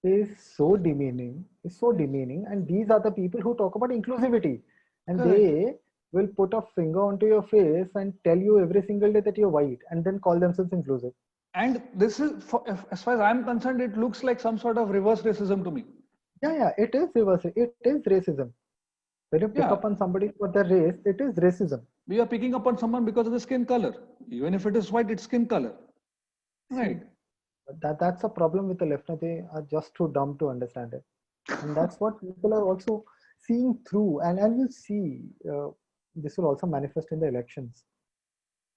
is so demeaning, is so yes, demeaning. And these are the people who talk about inclusivity, and correct. they will put a finger onto your face and tell you every single day that you're white, and then call themselves inclusive. And this is, as far as I'm concerned, it looks like some sort of reverse racism to me. Yeah, yeah, it is reverse. It is racism. When you pick Yeah, up on somebody for their race, it is racism. we are picking up on someone because of the skin color. Even if it is white, it's skin color. See, Right. that's a problem with the left. They are just too dumb to understand it, and that's what people are also seeing through. And we'll see this will also manifest in the elections.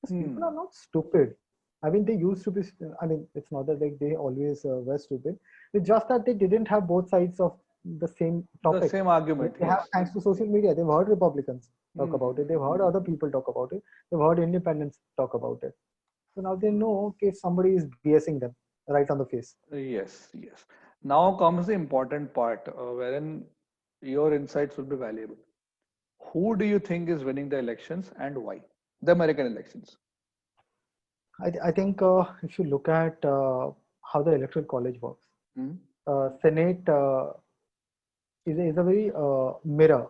Because people are Hmm. not stupid. I mean, they used to be. I mean, it's not that like they always were stupid. It's just that they didn't have both sides of the same The topic. same But argument, they have, yes. thanks to social media, they've heard Republicans talk about it. They've Hmm. heard other people talk about it. They've heard independents talk about it. So now they know, okay, if somebody is BSing them right on the face. Yes, yes. Now comes the important part, wherein your insights will be valuable. Who do you think is winning the elections and why? The American elections. I think if you look at how the electoral college works, Hmm? Senate is a very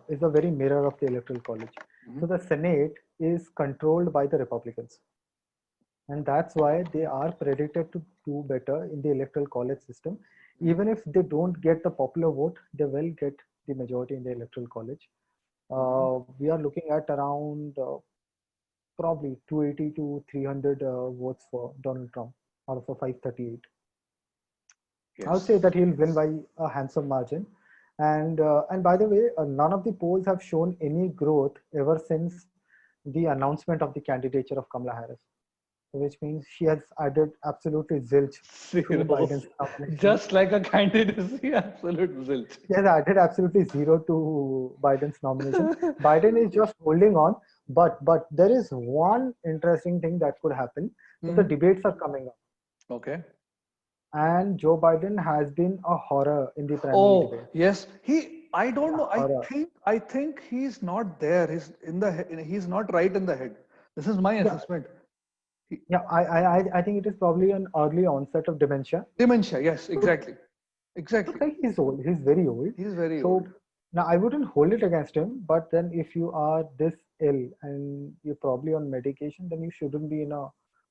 is a very mirror of the electoral college. Hmm. So the Senate is controlled by the Republicans, and that's why they are predicted to do better in the electoral college system. Hmm. Even if they don't get the popular vote, they will get the majority in the electoral college. Hmm. We are looking at around probably 280 to 300 votes for Donald Trump out of a 538. I would say Yes. that he'll win Yes. by a handsome margin. And by the way, none of the polls have shown any growth ever since the announcement of the candidature of Kamala Harris, which means she has added absolutely zilch to Zero. Biden's nomination. Just like a candidacy, absolute zilch. She has added absolutely zero to Biden's nomination. Biden is just holding on, but there is one interesting thing that could happen. So the Hmm. debates are coming up, Okay. and Joe Biden has been a horror in the primary Oh, debate. yes. I don't A know. horror. I think he's not there. He's not right in the head. This is my Yeah, assessment. He, yeah. I think it is probably an early onset of dementia. dementia. Yes, Look, exactly. Exactly. look like he's old. He's very old. He's very old. So now I wouldn't hold it against him. But then if you are this ill and you're probably on medication, then you shouldn't be in a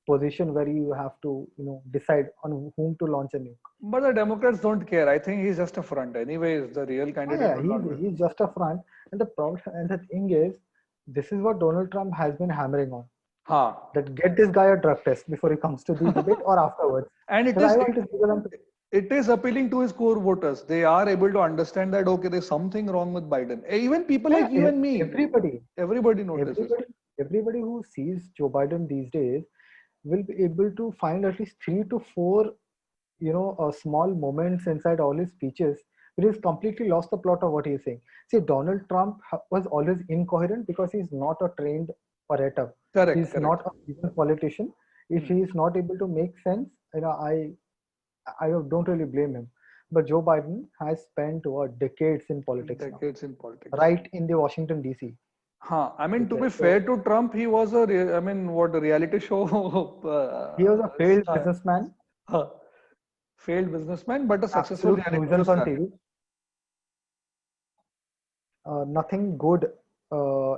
position where you have to, decide on whom to launch a nuke. But the Democrats don't care. I think he's just a front. Anyways, the real Oh candidate yeah, will not win. he's just a front. And the problem and the thing is, this is what Donald Trump has been hammering on. Ha. That get this guy a drug test before he comes to the debate or afterwards. And Because I want to give them. it is appealing to his core voters. They are able to understand that okay, there's something wrong with Biden. Even people like Yeah, you and me, everybody, everybody notices. everybody, everybody who sees Joe Biden these days will be able to find at least 3 to 4, small moments inside all his speeches where he's completely lost the plot of what he's saying. See, Donald Trump was always incoherent because he's not a trained orator. Correct, He's correct. not a seasoned politician. If Hmm. he is not able to make sense, I don't really blame him. But Joe Biden has spent decades in politics now, Decades in politics. right in the Washington D.C. Huh. I mean, to Okay, be so fair to Trump, he was I mean, what a reality show he was a failed star. businessman, Huh. Failed businessman, but a successful absolute reality show nuisance on star. TV. Nothing good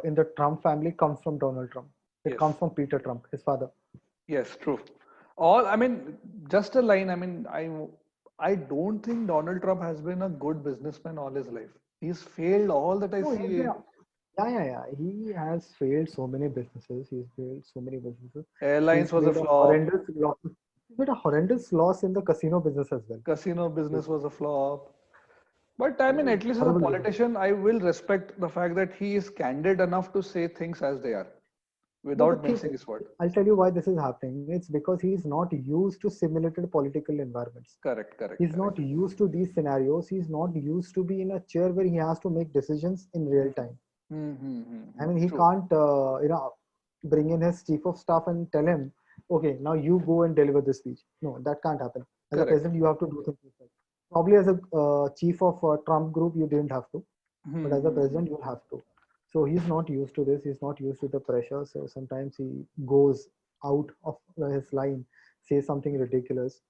in the Trump family comes from Donald Trump. It Yes. comes from Peter Trump, his father. Yes, true. I mean, just a line. I mean, I don't think Donald Trump has been a good businessman all his life. He's failed all that I No, he's been see. Yeah. He has failed so many businesses. He's failed so many businesses. Airlines He's was a made a flop. horrendous loss. He's made a horrendous loss in the casino business as well. Casino He's business was a flop. But I mean, at least as a horrible business. politician, I will respect the fact that he is candid enough to say things as they are No, without but see, mincing his word. I'll tell you why this is happening. It's because he's not used to simulated political environments. Correct, correct, He's not correct. used to these scenarios. He's not used to be in a chair where he has to make decisions in real time. I mean, he True. can't, bring in his chief of staff and tell him, okay, now you go and deliver this speech. No, that can't happen. As a Correct. president, you have to do things yourself. Probably as a chief of Trump group, you didn't have to, but as a president, you'll have to. So he's not used to this. He's not used to the pressure. So sometimes he goes out of his line, says something ridiculous,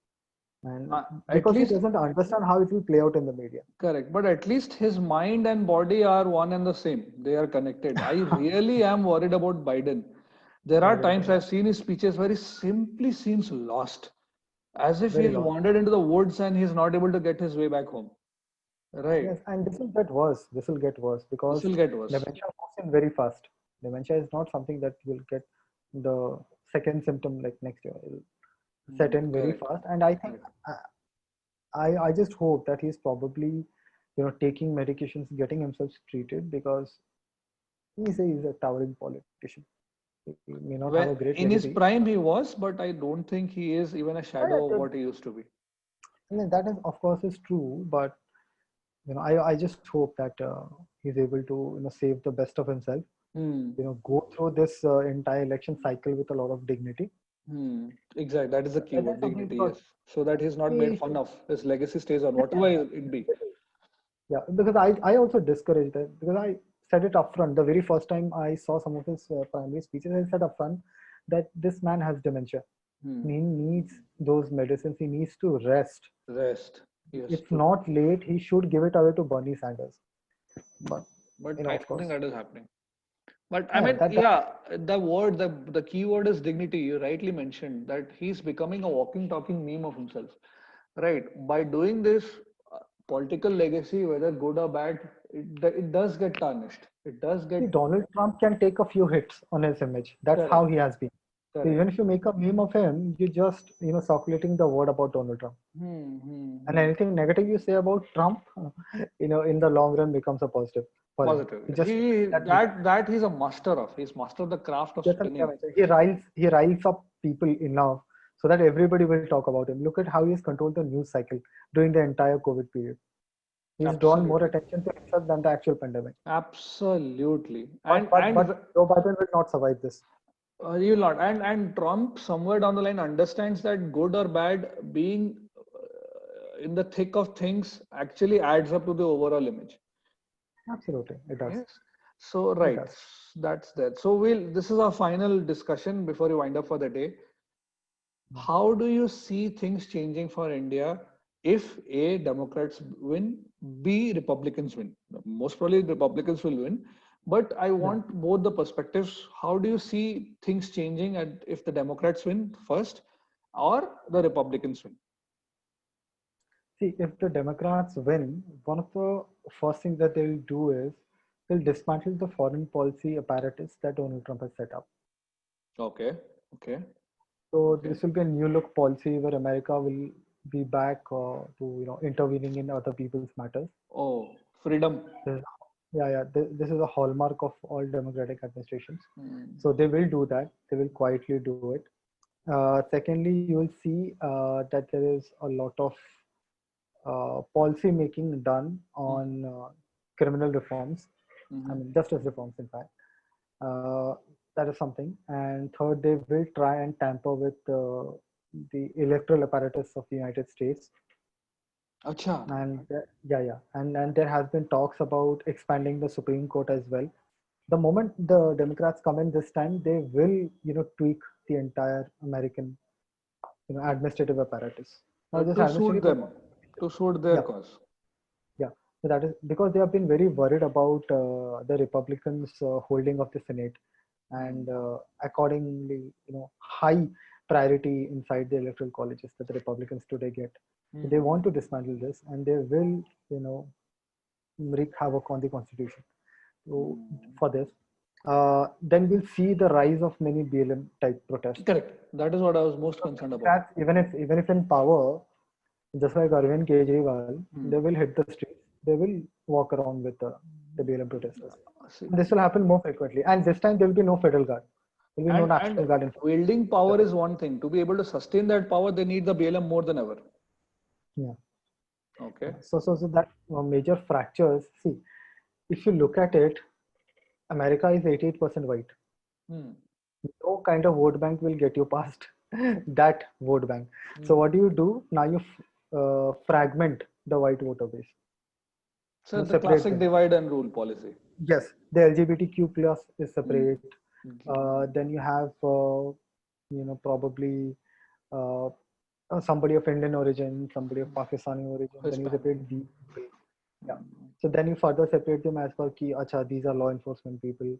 and At because he least, doesn't understand how it will play out in the media. correct. But at least his mind and body are one and the same. They are connected. I really am worried about Biden. There are times Yeah, I've seen his speeches where he simply seems lost, as if he very has lost. wandered into the woods and he's not able to get his way back home. Right. Yes, and this will get worse. This will get worse This because will get worse. dementia moves in very fast. Dementia is not something that will get the second symptom like next year. It'll set in very Correct. fast, and I think Correct. I just hope that he's probably taking medications, getting himself treated because he's a towering politician. He may not have Well, a great in his legacy. prime, he was, but I don't think he is even a shadow of what he used to be. I mean, that is of course is true, but I just hope that he's able to save the best of himself. Hmm. Go through this entire election cycle with a lot of dignity. Exactly. That is the And keyword, that's something dignity, because yes. So that he's not made he fun should, of. His legacy stays on, yeah, whatever it be. yeah, because I also discourage that because I said it upfront the very first time I saw some of his primary speeches. I said upfront that this man has dementia. Hmm. He needs those medicines. He needs to rest. Rest. Yes, It's true. not late. He should give it away to Bernie Sanders. But But I of don't think course, that is happening. But I yeah, mean, that yeah, the key word is dignity. You rightly mentioned that he's becoming a walking, talking meme of himself. Right. By doing this, political legacy, whether good or bad, it does get tarnished. It does see, get Donald Trump can take a few hits on his image. That's how correct. he has been. So even Correct. if you make a meme of him, you just circulating the word about Donald Trump. And Hmm. anything negative you say about Trump, in the long run becomes a positive for him. Positive. He just He that big. that he's a master of. He's mastered the craft of That's what I spinning. mean. He riles up people enough so that everybody will talk about him. Look at how he's controlled the news cycle during the entire COVID period. He's drawn more Absolutely. attention to himself than the actual pandemic. Absolutely. But but And but Joe Biden will not survive this. you'll not. And Trump somewhere down the line understands that good or bad, being in the thick of things actually adds up to the overall image. Absolutely, it does. Yes. So It right, does. that's that. So this is our final discussion before you wind up for the day. How do you see things changing for India if A, Democrats win, B, Republicans win? Most probably Republicans will win, but I Yeah. want both the perspectives. How do you see things changing and if the Democrats win first or the Republicans win? See, if the Democrats win, one of the first things that they'll do is they'll dismantle the foreign policy apparatus that Donald Trump has set up. Okay, okay, So okay. this will be a new look policy where America will be back to intervening in other people's matters. Oh, freedom. This, yeah. This is a hallmark of all democratic administrations. Hmm. So they will do that. They will quietly do it. Secondly, you will see that there is a lot of policy making done on criminal reforms. I Mhm. mean, justice reforms, in fact. Uh, that is something. And third, they will try and tamper with the electoral apparatus of the United States. Acha. And and there has been talks about expanding the Supreme Court as well. The moment the Democrats come in this time, they will tweak the entire American administrative apparatus. Now, this To suit administrative them, to suit their yeah, cause. yeah. So that is because they have been very worried about the Republicans holding of the Senate, and Hmm. accordingly, high priority inside the electoral colleges that the Republicans today get. So they want Hmm. to dismantle this, and they will, wreak havoc on the Constitution. So for this, then we'll see the rise of many BLM type protests. Correct. That is what I was most concerned about. Democrats, even if in power, just like Arvind Kejriwal, they will hit the streets. They will walk around with the BLM protesters. See, And this will happen more frequently. And this time there will be no federal guard. There will be no and national guard. In wielding power is one thing. To be able to sustain that power, they need the BLM more than ever. yeah. Okay. So that major fractures. See, if you look at it, America is 88% white. Hmm. No kind of vote bank will get you past that vote bank. So what do? Now you fragment the white voter base. So You the separate classic them. divide and rule policy. Yes, the LGBTQ plus is separate. Then you have probably uh, somebody of Indian origin, somebody of Pakistani origin. Then you Hispanic. separate these people. Yeah. So then you further separate them as per ki, acha, these are law enforcement people.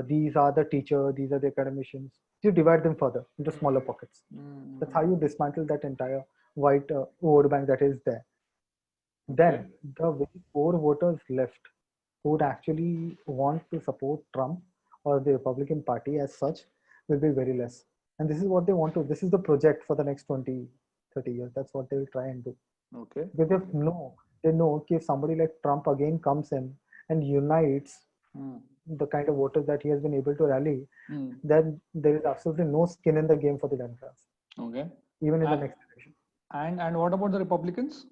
These are the teacher. These are the academicians. You divide them further into smaller pockets. That's how you dismantle that entire white vote bank that is there. Then the very poor voters left who would actually want to support Trump or the Republican Party as such will be very less. And this is what they want to. This is the project for the next 20, 30 years. That's what they will try and do. Okay. Because they know if somebody like Trump again comes in and unites the kind of voters that he has been able to rally, then there is absolutely no skin in the game for the Democrats, Okay. even in the next election. And what about the Republicans?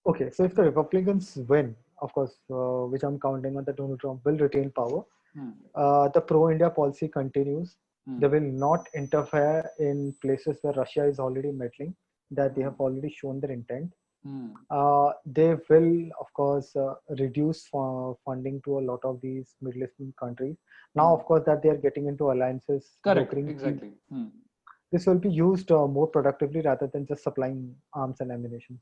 Okay, so if the Republicans win, of course, which I'm counting on, that Donald Trump will retain power. The pro-India policy continues. They will not interfere in places where Russia is already meddling, that they have already shown their intent. They will, of course, reduce funding to a lot of these Middle Eastern countries. Now, of course, that they are getting into alliances. Correct, brokering exactly. This will be used more productively rather than just supplying arms and ammunition.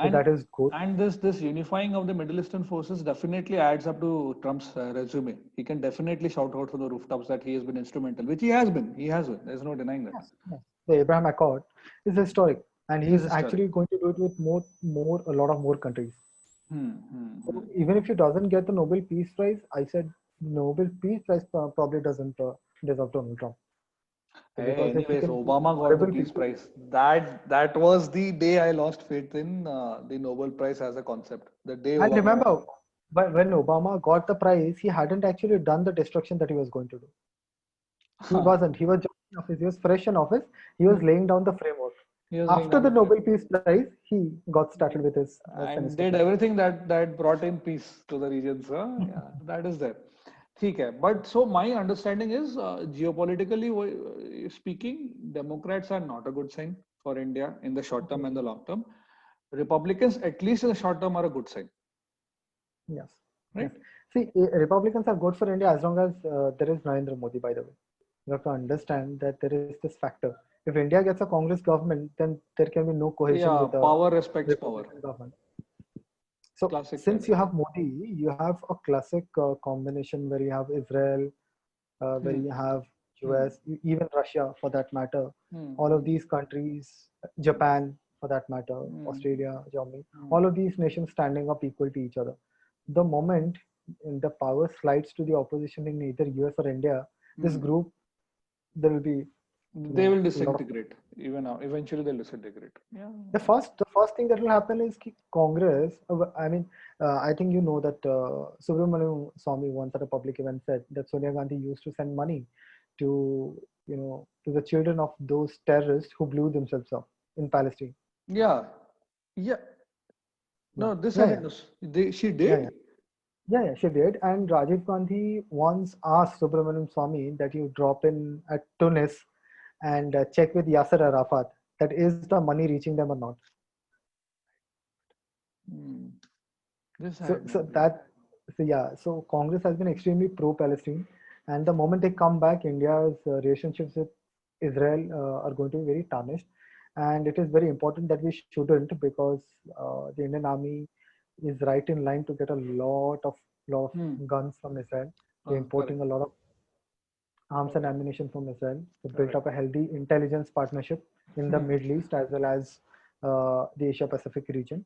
So that is good. And this unifying of the Middle Eastern forces definitely adds up to Trump's resume. He can definitely shout out from the rooftops that he has been instrumental, which he has been. He has been. There's no denying that. Yes. The Abraham Accord is historic, and he's actually going to do it with a lot of more countries. So even if he doesn't get the Nobel Peace Prize, I said Nobel Peace Prize probably doesn't deserve Donald Trump. Hey, anyways, Obama got the Peace Prize. That was the day I lost faith in the Nobel Prize as a concept. The day. And remember, when Obama got the prize, he hadn't actually done the destruction that he was going to do. He wasn't. He was just in office. He was fresh in office. He was laying down the framework. After the Nobel Peace Prize, he got started with his. And did everything that brought in peace to the regions. Yeah, that is there. But so my understanding is geopolitically speaking, Democrats are not a good sign for India in the short term and the long term. Republicans, at least in the short term, are a good sign. Yes. Right. Yes. See, Republicans are good for India as long as there is Narendra Modi, by the way. You have to understand that there is this factor. If India gets a Congress government, then there can be no cohesion with the power respects power. Government. So classic since you have Modi, you have a classic combination where you have Israel, where you have US, even Russia for that matter, all of these countries, Japan for that matter, Australia, Germany, all of these nations standing up equal to each other. The moment the power slides to the opposition in either US or India, this group, there will be they will disintegrate. Eventually they'll disintegrate. Yeah. The first thing that will happen is Congress. I think you know that Subramanian Swamy once at a public event said that Sonia Gandhi used to send money to the children of those terrorists who blew themselves up in Palestine. Yeah. No, this I didn't. She did. Yeah, she did. And Rajiv Gandhi once asked Subramanian Swamy that you drop in at Tunis and check with Yasser Arafat that is the money reaching them or not. So Congress has been extremely pro-Palestine, and the moment they come back, India's relationships with Israel are going to be very tarnished, and it is very important that we shouldn't, because the Indian Army is right in line to get a lot of guns from Israel. They're importing a lot of arms and ammunition from Israel. They built up a healthy intelligence partnership in the Middle East as well as the Asia Pacific region.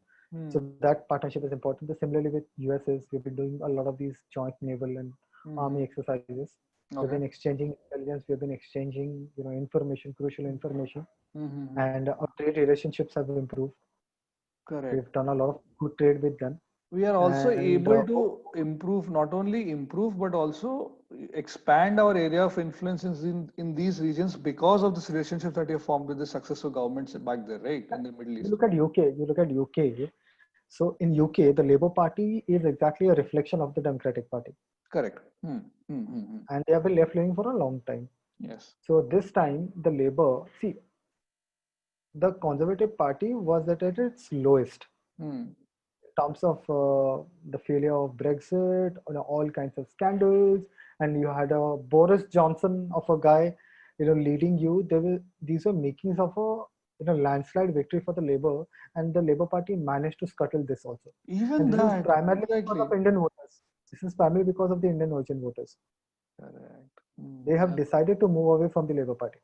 So that partnership is important. Similarly with US is we've been doing a lot of these joint naval and army exercises. We've been Okay. exchanging intelligence. We've been exchanging, information, crucial information, Mm-hmm. and our trade relationships have improved. We've Correct. done a lot of good trade with them, We are also and able to improve, not only improve, but also expand our area of influence in these regions because of this relationship that you have formed with the successful governments back there, right, in the Middle you East. look at UK. You look at UK. So in UK, the Labour Party is exactly a reflection of the Democratic Party, Correct. Hmm. and they have been left leaning for a long time. Yes. So this time, the Labour, see, the Conservative Party was at its lowest Hmm. in terms of the failure of Brexit, all kinds of scandals, and you had a Boris Johnson of a guy, leading you. These were makings of a landslide victory for the Labour, and the Labour Party managed to scuttle this also. Even And this is that, primarily because exactly. of Indian voters. This is primarily because of the Indian Origin voters. Correct. They have decided to move away from the Labour Party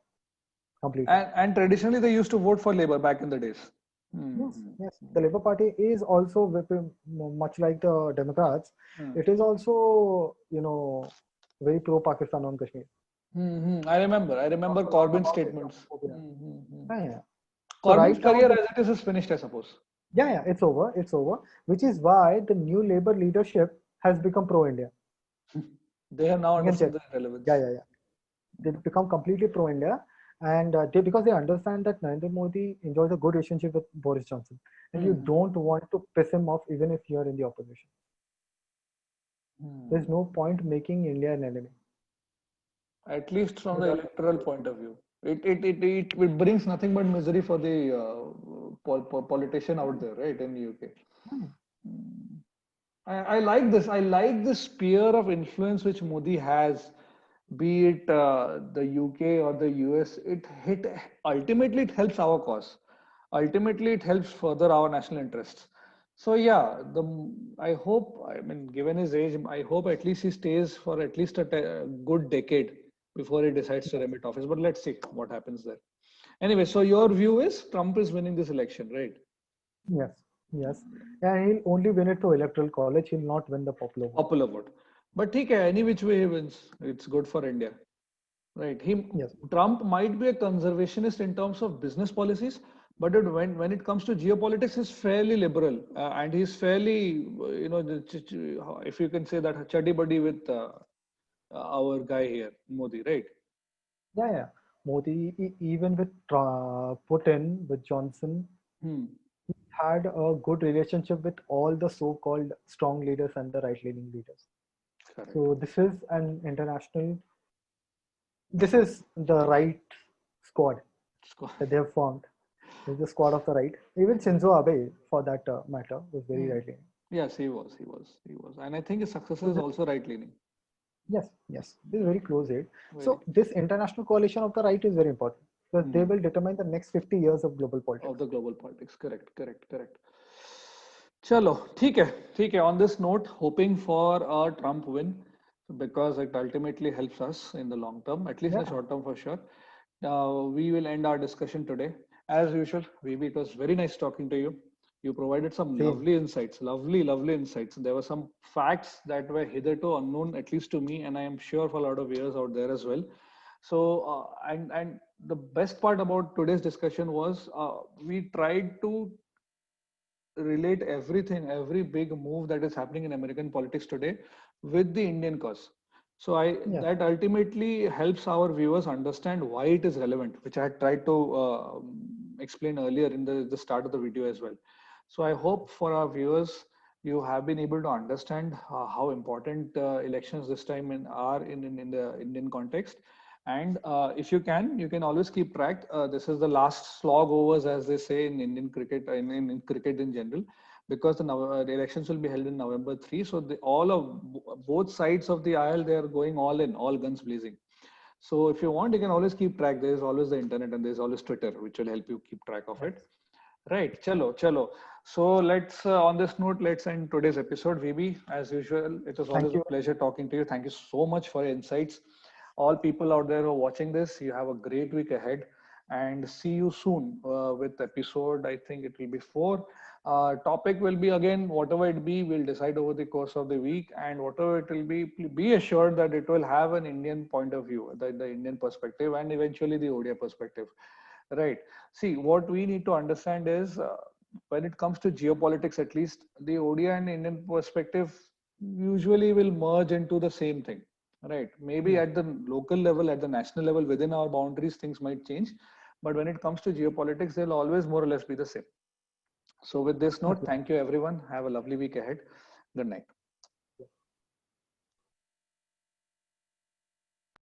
completely. And traditionally they used to vote for Labour back in the days. Yes, Hmm. yes. The Labour Party is also much like the Democrats. Hmm. It is also, very pro-Pakistan on Kashmir. I remember Also talk Corbyn's about statements. Islamophobia. Yeah, yeah. So Corbyn's right now, career as it is finished, I suppose. yeah, it's over. It's over. Which is why the new Labour leadership has become pro-India. They have now You can understood check. the Yeah, relevance. yeah, yeah. They become completely pro-India, and because they understand that Narendra Modi enjoys a good relationship with Boris Johnson, and you Hmm. don't want to piss him off even if you're in the opposition. There's Hmm. no point making India an enemy. At least from So the that's electoral point of view. It brings nothing but misery for the politician out there, right, in the UK. Hmm. Hmm. I like this. I like this sphere of influence which Modi has, be it the UK or the US. It ultimately it helps our cause. Ultimately, it helps further our national interests. So yeah, I hope. I mean, given his age, I hope at least he stays for at least a good decade before he decides to remit office. But let's see what happens there. Anyway, so your view is Trump is winning this election, right? Yes, yes. And he'll only win it through electoral college. He'll not win the popular vote. Popular vote. But ठीक है, any which way he wins, it's good for India, right? Yes, Trump might be a conservationist in terms of business policies, but when it comes to geopolitics, he's fairly liberal, and he's fairly, if you can say that, chuddy buddy with our guy here, Modi, right? yeah, yeah. Modi, even with Putin, with Johnson, Hmm. had a good relationship with all the so-called strong leaders and the right-leaning leaders. Correct. So this is an international. This is the right squad that they have formed. This is the squad of the right. Even Shinzo Abe, for that matter, was very Hmm. right-leaning. Yes, he was, and I think his successor So is also right leaning. yes, yes, this is very close aid. Very So close. this international coalition of the right is very important because they Hmm. will determine the next 50 years of global Of politics. the global politics. Correct. चलो ठीक है on this note, hoping for a Trump win because it ultimately helps us in the long term, at least in the Yeah, short term for sure. We will end our discussion today. As usual, Vivi, it was very nice talking to you. You provided some same. lovely insights. There were some facts that were hitherto unknown, at least to me, and I am sure for a lot of viewers out there as well. So, and the best part about today's discussion was we tried to relate everything, every big move that is happening in American politics today with the Indian cause. So Yes, that ultimately helps our viewers understand why it is relevant, which I had tried to explain earlier in the start of the video as well. So I hope for our viewers, you have been able to understand how important elections this time are in the Indian context. And if you can always keep track. This is the last slog overs, as they say in Indian cricket, in cricket in general, because the elections will be held in November 3. So all of both sides of the aisle, they are going all in, all guns blazing. So if you want, you can always keep track. There is always the internet and there is always Twitter, which will help you keep track of yes. it. Right, chalo. So let's, on this note, let's end today's episode. VB, as usual, it was Thank always a you. pleasure talking to you. Thank you so much for your insights. All people out there who are watching this, you have a great week ahead and see you soon with episode, I think it will be 4. Topic will be again, whatever it be, we'll decide over the course of the week, and whatever it will be assured that it will have an Indian point of view, the Indian perspective, and eventually the ODI perspective, right? See, what we need to understand is when it comes to geopolitics, at least the ODI and Indian perspective usually will merge into the same thing, right? Maybe at the local level, at the national level, within our boundaries, things might change, but when it comes to geopolitics, they'll always more or less be the same. So with this note, thank you everyone. Have a lovely week ahead. Good night.